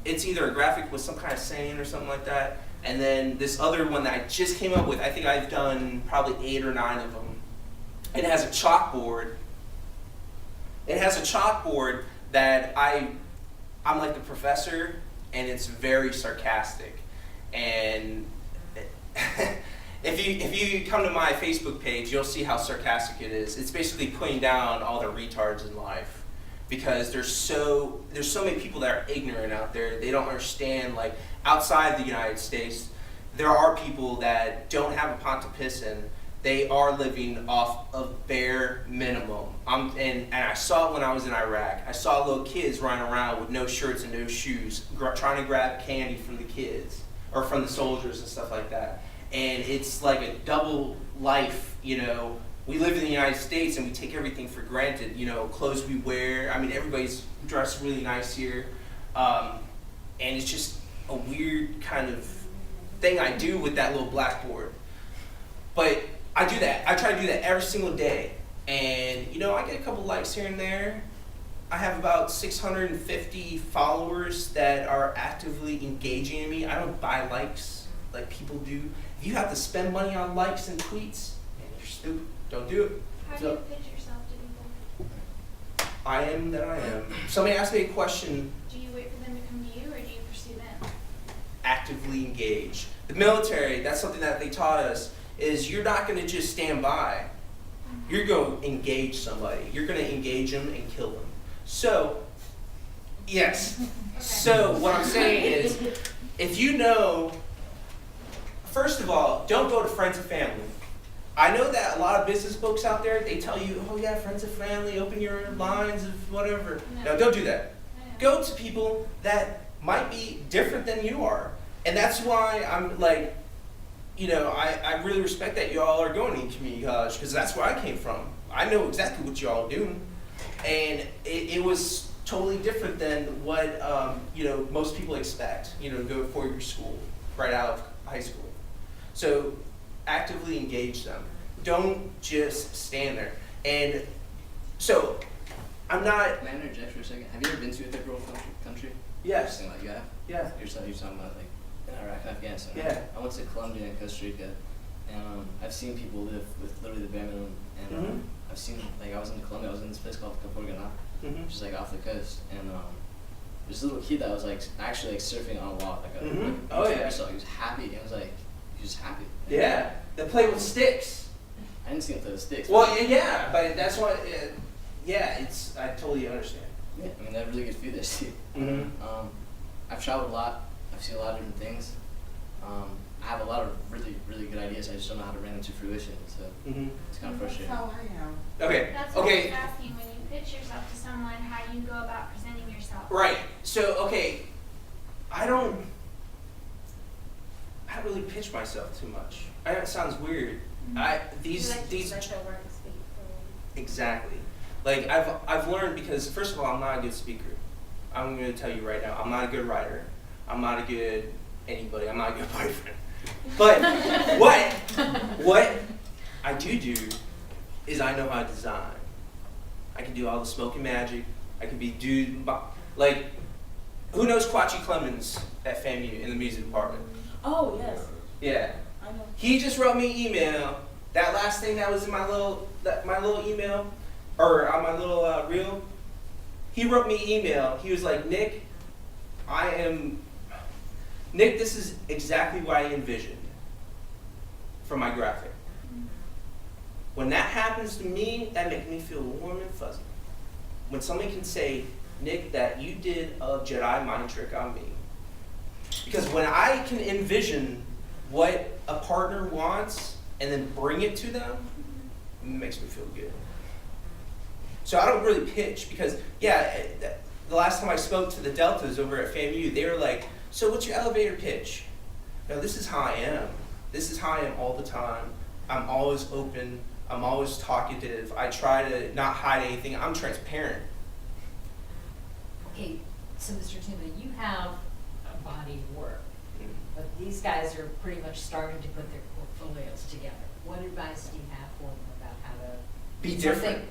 it's either a graphic with some kind of saying or something like that, and then this other one that I just came up with. I think I've done probably 8 or 9 of them. It has a chalkboard. It has a chalkboard that I'm like the professor, and it's very sarcastic. And if you come to my Facebook page, you'll see how sarcastic it is. It's basically putting down all the retards in life, because there's so many people that are ignorant out there. They don't understand, like, outside the United States, there are people that don't have a pot to piss in. They are living off of bare minimum. And I saw it when I was in Iraq. I saw little kids running around with no shirts and no shoes, trying to grab candy from the kids or from the soldiers and stuff like that. And it's like a double life, We live in the United States and we take everything for granted. Clothes we wear. I mean, everybody's dressed really nice here, and it's just a weird kind of thing I do with that little blackboard. But I do that. I try to do that every single day. And, I get a couple likes here and there. I have about 650 followers that are actively engaging in me. I don't buy likes like people do. If you have to spend money on likes and tweets, man, you're stupid. Don't do it. How do you pitch yourself to people? I am that I am. Somebody asked me a question. Do you wait for them to come to you, or do you pursue them? Actively engage. The military, that's something that they taught us, is you're not going to just stand by. You're going to engage somebody. You're going to engage them and kill them. So, yes. Okay. So what I'm saying is, if first of all, don't go to friends and family. I know that a lot of business folks out there, they tell you, oh yeah, friends and family, open your lines of whatever. No, don't do that. Go to people that might be different than you are. And that's why I'm like, I really respect that y'all are going to community college, because that's where I came from. I know exactly what y'all are doing. And it was totally different than what, most people expect, to go to four-year school right out of high school. So actively engage them. Don't just stand there. And so I'm not... May I interject for a second? Have you ever been to a third world country? Yes. Like you have? Yeah. You're talking about like in Iraq and Afghanistan. Right? Yeah. I went to Colombia and Costa Rica, and I've seen people live with literally the bare minimum. And I've seen, like, I was in Colombia, I was in this place called Caporgana, which is like off the coast, and there's a little kid that was like actually like surfing on a log, like a Mhm. like, Oh, YouTube yeah. song. He was happy. It was like he was happy. Yeah, they play with sticks. I didn't see him play with sticks. Well, yeah, but that's what. Yeah, it's. I totally understand. Yeah, I mean, they have really good food there too. Mhm. I've traveled a lot. I've seen a lot of different things. I have a lot of really, really good ideas. I just don't know how to bring them to fruition. So Mhm. it's kind of That's frustrating. how I am. Okay. That's what I Okay. was asking, when you pitch yourself to someone, how do you go about presenting yourself? Right. So okay, I don't really pitch myself too much. I know it sounds weird. These Let the work speak for you. exactly. Like I've learned, because first of all, I'm not a good speaker. I'm going to tell you right now, I'm not a good writer. I'm not a good anybody. I'm not a good boyfriend. But what I do is I know how to design. I can do all the smoke and magic. I can be like, who knows Quachi Clemens at FAMU in the music department? Oh, yes. Yeah. I know. He just wrote me an email. That last thing that was in my little email, or on my little reel, he wrote me an email. He was like, Nick, this is exactly what I envisioned for my graphic. When that happens to me, that makes me feel warm and fuzzy. When somebody can say, Nick, that you did a Jedi mind trick on me. Because when I can envision what a partner wants and then bring it to them, it makes me feel good. So I don't really pitch because, the last time I spoke to the Deltas over at FAMU, they were like, so what's your elevator pitch? No, this is how I am. This is how I am all the time. I'm always open. I'm always talkative. I try to not hide anything. I'm transparent. Okay, so Mr. Tuma, you have a body of work, but these guys are pretty much starting to put their portfolios together. What advice do you have for them about how to Be different.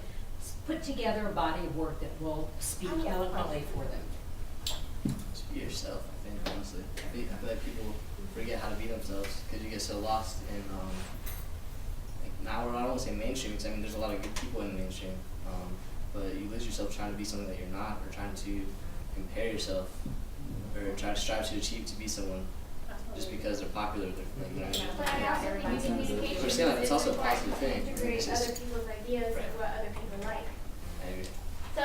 put together a body of work that will speak eloquently for them? Just be yourself, I think, honestly. I feel like people forget how to be themselves because you get so lost in, like now I don't want to say mainstream because I mean there's a lot of good people in the mainstream, but you lose yourself trying to be something that you're not, or trying to compare yourself, or try to strive to achieve to be someone just because they're popular. Like, you know, But I also think communication We're saying that it's is also a important positive to thing. integrate It's just- other people's ideas Right. and what other people like. I agree. So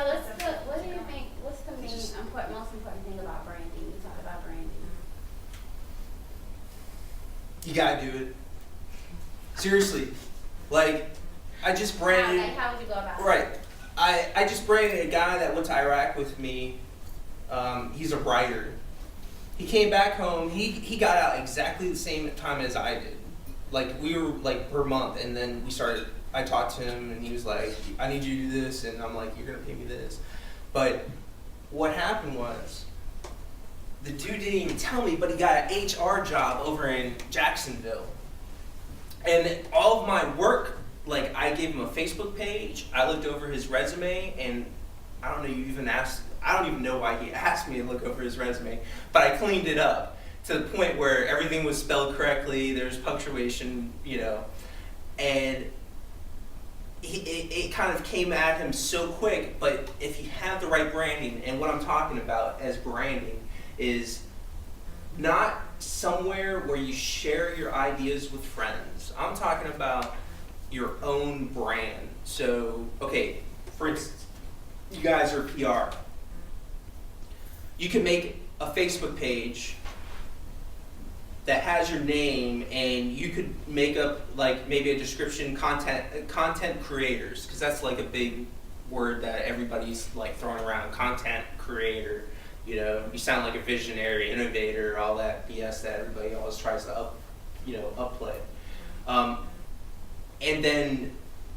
what do you think, what's the most important thing about branding? You talked about branding. You gotta do it. Seriously. Like, I just branded. How would you go about it? Right. I just branded a guy that went to Iraq with me. He's a writer. He came back home. He got out exactly the same time as I did. Like, we were like per month, and then I talked to him, and he was like, I need you to do this, and I'm like, you're gonna pay me this. But what happened was, the dude didn't even tell me, but he got an HR job over in Jacksonville. And all of my work, like, I gave him a Facebook page, I looked over his resume, and I don't even know why he asked me to look over his resume, but I cleaned it up to the point where everything was spelled correctly, there was punctuation, and it kind of came at him so quick. But if you have the right branding, and what I'm talking about as branding is not somewhere where you share your ideas with friends. I'm talking about your own brand. So, okay, for instance, you guys are PR. You can make a Facebook page that has your name, and you could make up like maybe a description, content creators, because that's like a big word that everybody's like throwing around, content creator. You sound like a visionary, innovator, all that BS that everybody always tries to upplay. And then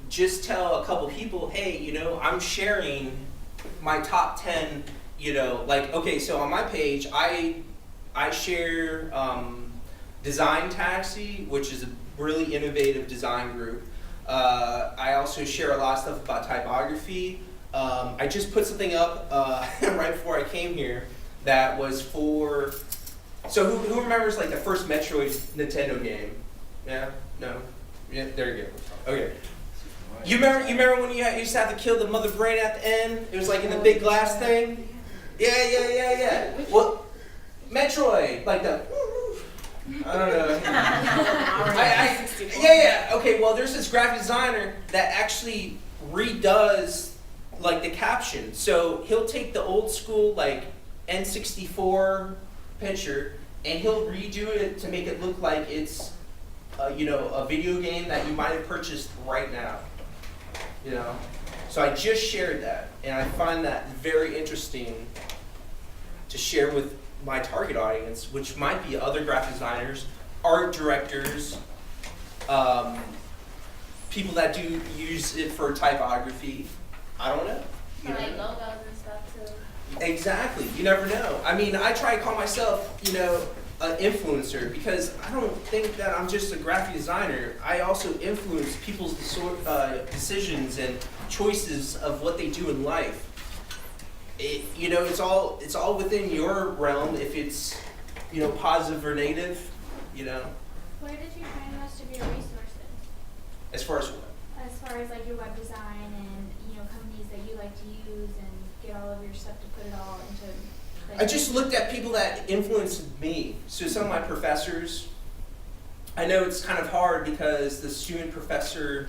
just tell a couple people, hey, I'm sharing my top 10, okay, so on my page, I share Design Taxi, which is a really innovative design group. I also share a lot of stuff about typography. I just put something up right before I came here that was for. So who remembers like the first Metroid Nintendo game? Yeah, no, yeah, there you go. Okay, you remember when you used to have to kill the mother brain at the end? It was like in the big glass thing. Yeah. Well, Metroid, like the. I don't know. Yeah. Okay, well, there's this graphic designer that actually redoes like the caption. So he'll take the old school like N64 picture and he'll redo it to make it look like it's a video game that you might have purchased right now. You know. So I just shared that, and I find that very interesting to share with my target audience, which might be other graphic designers, art directors, people that do use it for typography. I don't know. For like logos and stuff too. Exactly. You never know. I mean, I try to call myself, an influencer because I don't think that I'm just a graphic designer. I also influence people's decisions and choices of what they do in life. It's all within your realm if it's, positive or negative, Where did you find most of your resources? As far as what? As far as like your web design and companies that you like to use and get all of your stuff to put it all into. Like, I just looked at people that influenced me. So some of my professors, I know it's kind of hard because the student professor.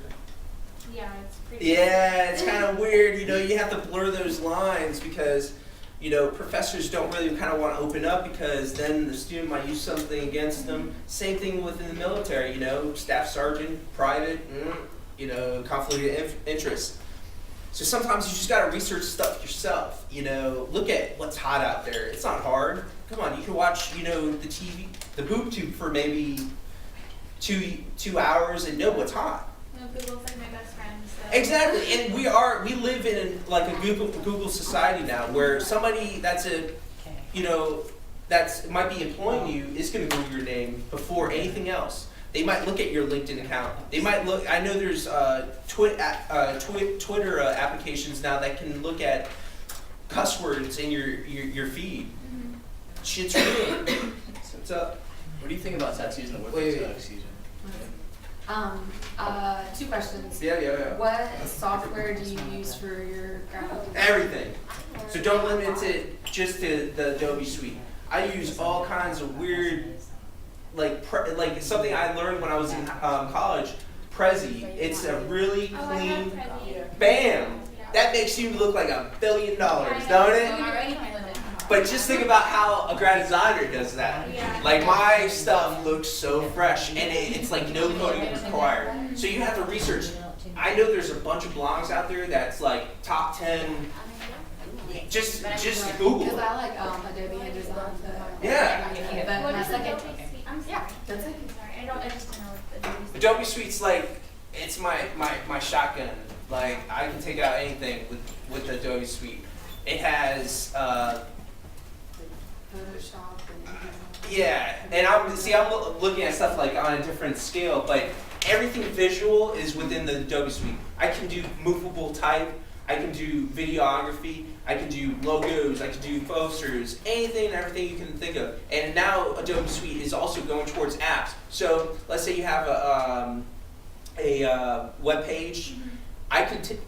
Yeah, it's pretty. Yeah, it's kind of weird. You have to blur those lines because, professors don't really kind of want to open up because then the student might use something against them. Same thing within the military. Staff sergeant, private, conflict of interest. So sometimes you just got to research stuff yourself. Look at what's hot out there. It's not hard. Come on, you can watch, the TV, the boob tube for maybe 2 hours and know what's hot. Google's like my best friend. So. Exactly, and we live in like a Google society now where somebody that's might be employing you is going to Google your name before anything else. They might look at your LinkedIn account. They might look. I know there's Twitter applications now that can look at cuss words in your feed. Mm-hmm. Shit's real. So what's up? What do you think about tattoos and the Wait. excuse me? 2 questions. Yeah. What software do you use for your graphic design? Everything. So don't limit it just to the Adobe Suite. I use all kinds of weird, like something I learned when I was in college. Prezi. It's a really Oh, I have clean. Prezi. Bam. That makes you look like $1 billion, don't it? But just think about how a graphic designer does that. Yeah. Like my stuff looks so fresh, and it's like no coding required. So you have to research. I know there's a bunch of blogs out there that's like top 10. Just Google Because it. I like Adobe InDesign. Yeah. But What my is second. Adobe Suite? I'm sorry. Yeah, that's it. I'm sorry. I just don't know what Adobe Suite. Adobe Suite's like it's my shotgun. Like I can take out anything with Adobe Suite. It has. Photoshop and Yeah, and I'm looking at stuff like on a different scale, but everything visual is within the Adobe Suite. I can do movable type, I can do videography, I can do logos, I can do posters, anything and everything you can think of. And now Adobe Suite is also going towards apps. So let's say you have a web page.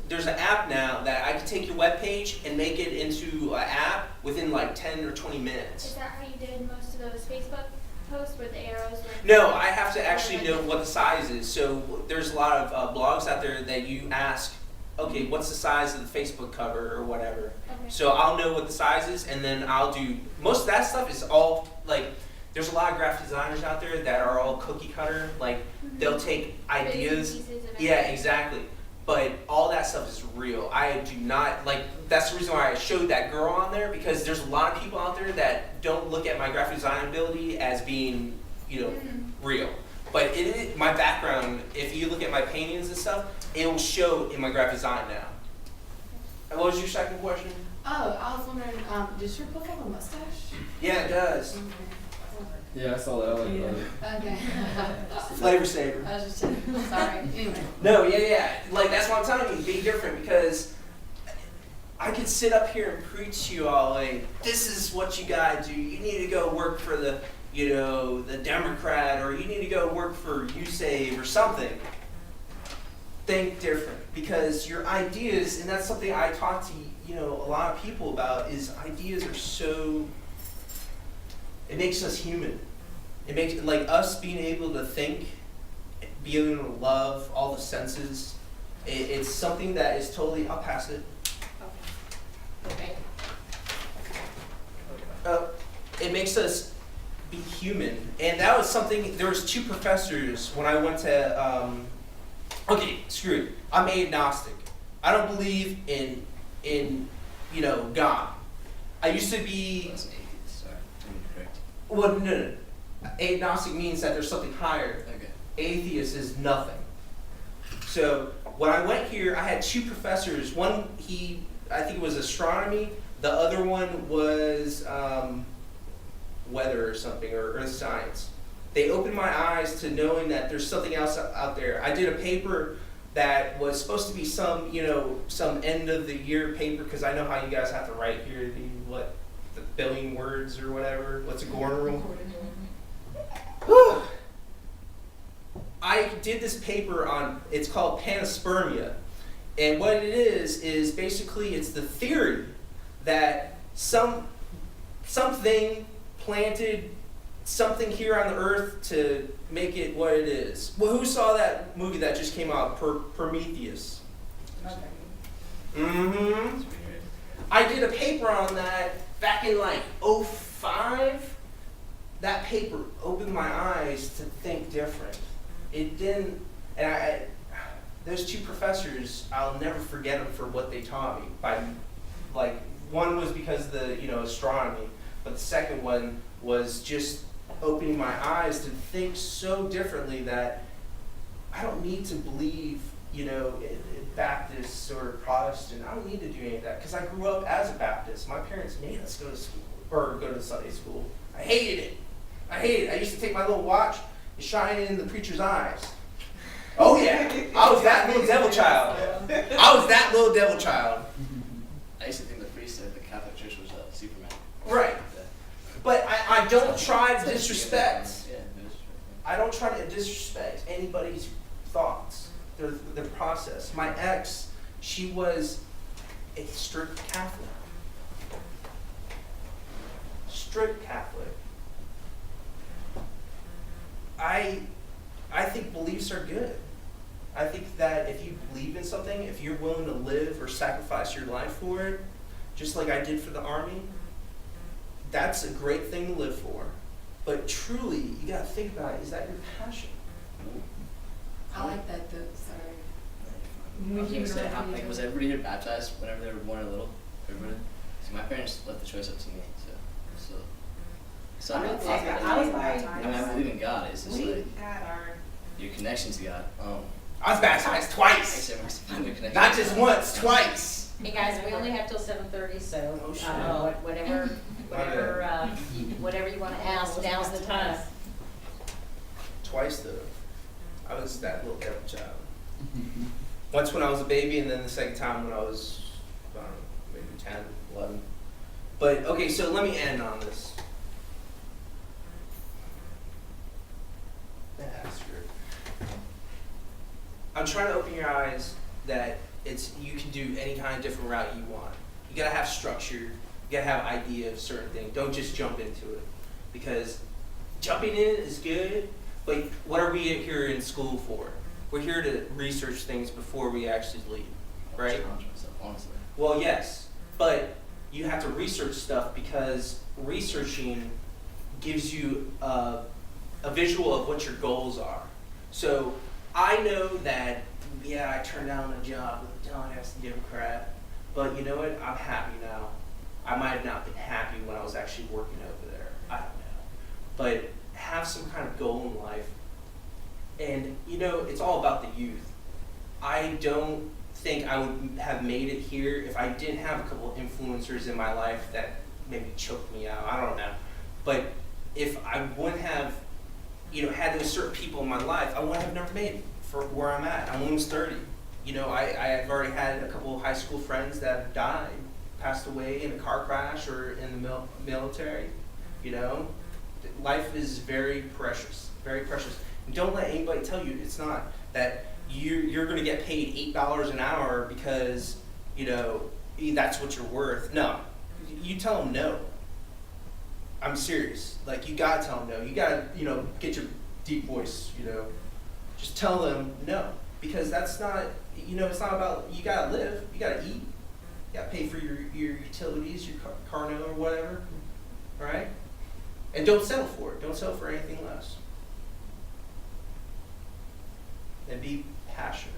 There's an app now that I can take your web page and make it into an app within like 10 or 20 minutes. Is that how you did most of those Facebook posts where the arrows were? No, I have to actually know what the size is. So there's a lot of blogs out there that you ask, okay, what's the size of the Facebook cover or whatever. Okay. So I'll know what the size is, and then I'll do, most of that stuff is all, like, there's a lot of graphic designers out there that are all cookie cutter. Like, they'll take ideas. Bits and pieces of Yeah, everything. exactly. But all that stuff is real. I do not, like, that's the reason why I showed that girl on there, because there's a lot of people out there that don't look at my graphic design ability as being, real. But my background, if you look at my paintings and stuff, it will show in my graphic design now. And what was your second question? Oh, I was wondering, does your book have a mustache? Yeah, it does. Yeah, I saw that. I like that. Okay. Flavor saver. I was just checking. Sorry. Anyway. No, yeah. Like, that's what I'm telling you. Be different, because I could sit up here and preach to you all, like, this is what you gotta do. You need to go work for the Democrat, or you need to go work for USAVE or something. think different, because your ideas, and that's something I talk to a lot of people about, is ideas are so, it makes us human. It makes, like, us being able to think, being able to love, all the senses, it's something that is totally, I'll pass it. Okay. It makes us be human, and that was something. There was 2 professors when I went to. Okay, screw it. I'm agnostic. I don't believe in God. I used to be. That's an atheist, sorry. I mean, correct. Well, no. Agnostic means that there's something higher. Okay. Atheist is nothing. So when I went here, I had 2 professors. One, I think it was astronomy. The other one was weather or something, or earth science. They opened my eyes to knowing that there's something else out there. I did a paper that was supposed to be some end of the year paper, because I know how you guys have to write here, the billion words or whatever. What's a Gordon rule? I did this paper on, it's called panspermia. And what it is basically it's the theory that something planted something here on the earth to make it what it is. Well, who saw that movie that just came out, Prometheus? Mm-hmm. I did a paper on that back in like 2005. That paper opened my eyes to think different. It didn't, and those 2 professors, I'll never forget them for what they taught me. One was because of the astronomy, but the second one was just opening my eyes to think so differently that I don't need to believe in Baptist or Protestant. I don't need to do any of that, because I grew up as a Baptist. My parents made us go to school or go to Sunday school. I hated it. I used to take my little watch and shine it in the preacher's eyes. Oh yeah, I was that little devil child. I used to think the priest at the Catholic Church was Superman. Right. Yeah. But I don't try to disrespect. Yeah, it is true. I don't try to disrespect anybody's thoughts, their process. My ex, she was a strict Catholic. Strict Catholic. I think beliefs are good. I think that if you believe in something, if you're willing to live or sacrifice your life for it, just like I did for the Army, that's a great thing to live for. But truly, you gotta think about it, is that your passion? I like that though, sorry. I was gonna say, was everybody here baptized whenever they were born or little? Everybody? So my parents left the choice up to me, so I I was mean, I believe in God. It's just like your connection to God. I was baptized twice. Not just once, twice. Hey guys, we only have till 7:30, so whatever you want to ask, now's the time. Twice though. I was that little devil child. Once when I was a baby, and then the second time when I was, I don't know, maybe 10, 11. But okay, so let me end on this. I'm trying to open your eyes that you can do any kind of different route you want. You gotta have structure. You gotta have idea of certain things. Don't just jump into it, because jumping in is good. But what are we here in school for? We're here to research things before we actually leave, right? Challenge myself, honestly. Well, yes, but you have to research stuff, because researching gives you a visual of what your goals are. So I know that, yeah, I turned down a job with a dumbass Democrat, but you know what? I'm happy now. I might have not been happy when I was actually working over there. I don't know. But have some kind of goal in life. And, it's all about the youth. I don't think I would have made it here if I didn't have a couple of influencers in my life that maybe choked me out. I don't know. But if I wouldn't have had those certain people in my life, I wouldn't have never made it for where I'm at. I'm almost 30. I've already had a couple of high school friends that have died, passed away in a car crash or in the military. Life is very precious, very precious. And don't let anybody tell you it's not. That you're going to get paid $8 an hour because, you know, that's what you're worth. No, you tell them no. I'm serious. Like, you gotta tell them no. You gotta, you know, get your deep voice, you know. Just tell them no, because that's not, you know, it's not about, you gotta live, you gotta eat, you gotta pay for your utilities, your car note or whatever, right? And don't settle for it. Don't settle for anything less. And be passionate,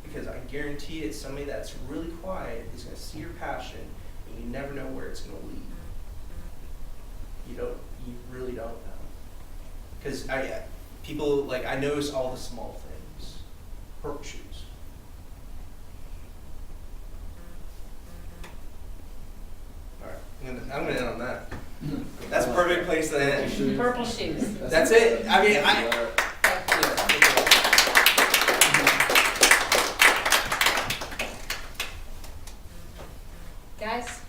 because I guarantee it, somebody that's really quiet is gonna see your passion, and you never know where it's gonna lead. You really don't know. Because people, like, I notice all the small things. Purple shoes. All right, I'm gonna end on that. That's a perfect place to end. Purple shoes. That's it. I mean, Guys,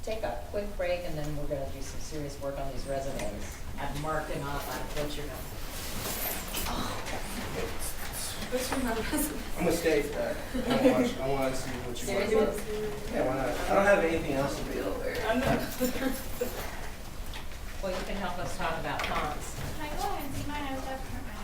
take a quick break and then we're gonna do some serious work on these resumes. I've marked them off on what you're gonna. What's from my resume? I'm gonna stay for that. I want to see what you want to do. Seriously? Yeah, why not? I don't have anything else to do. Well, you can help us talk about fonts. Can I go ahead and see my notes up for my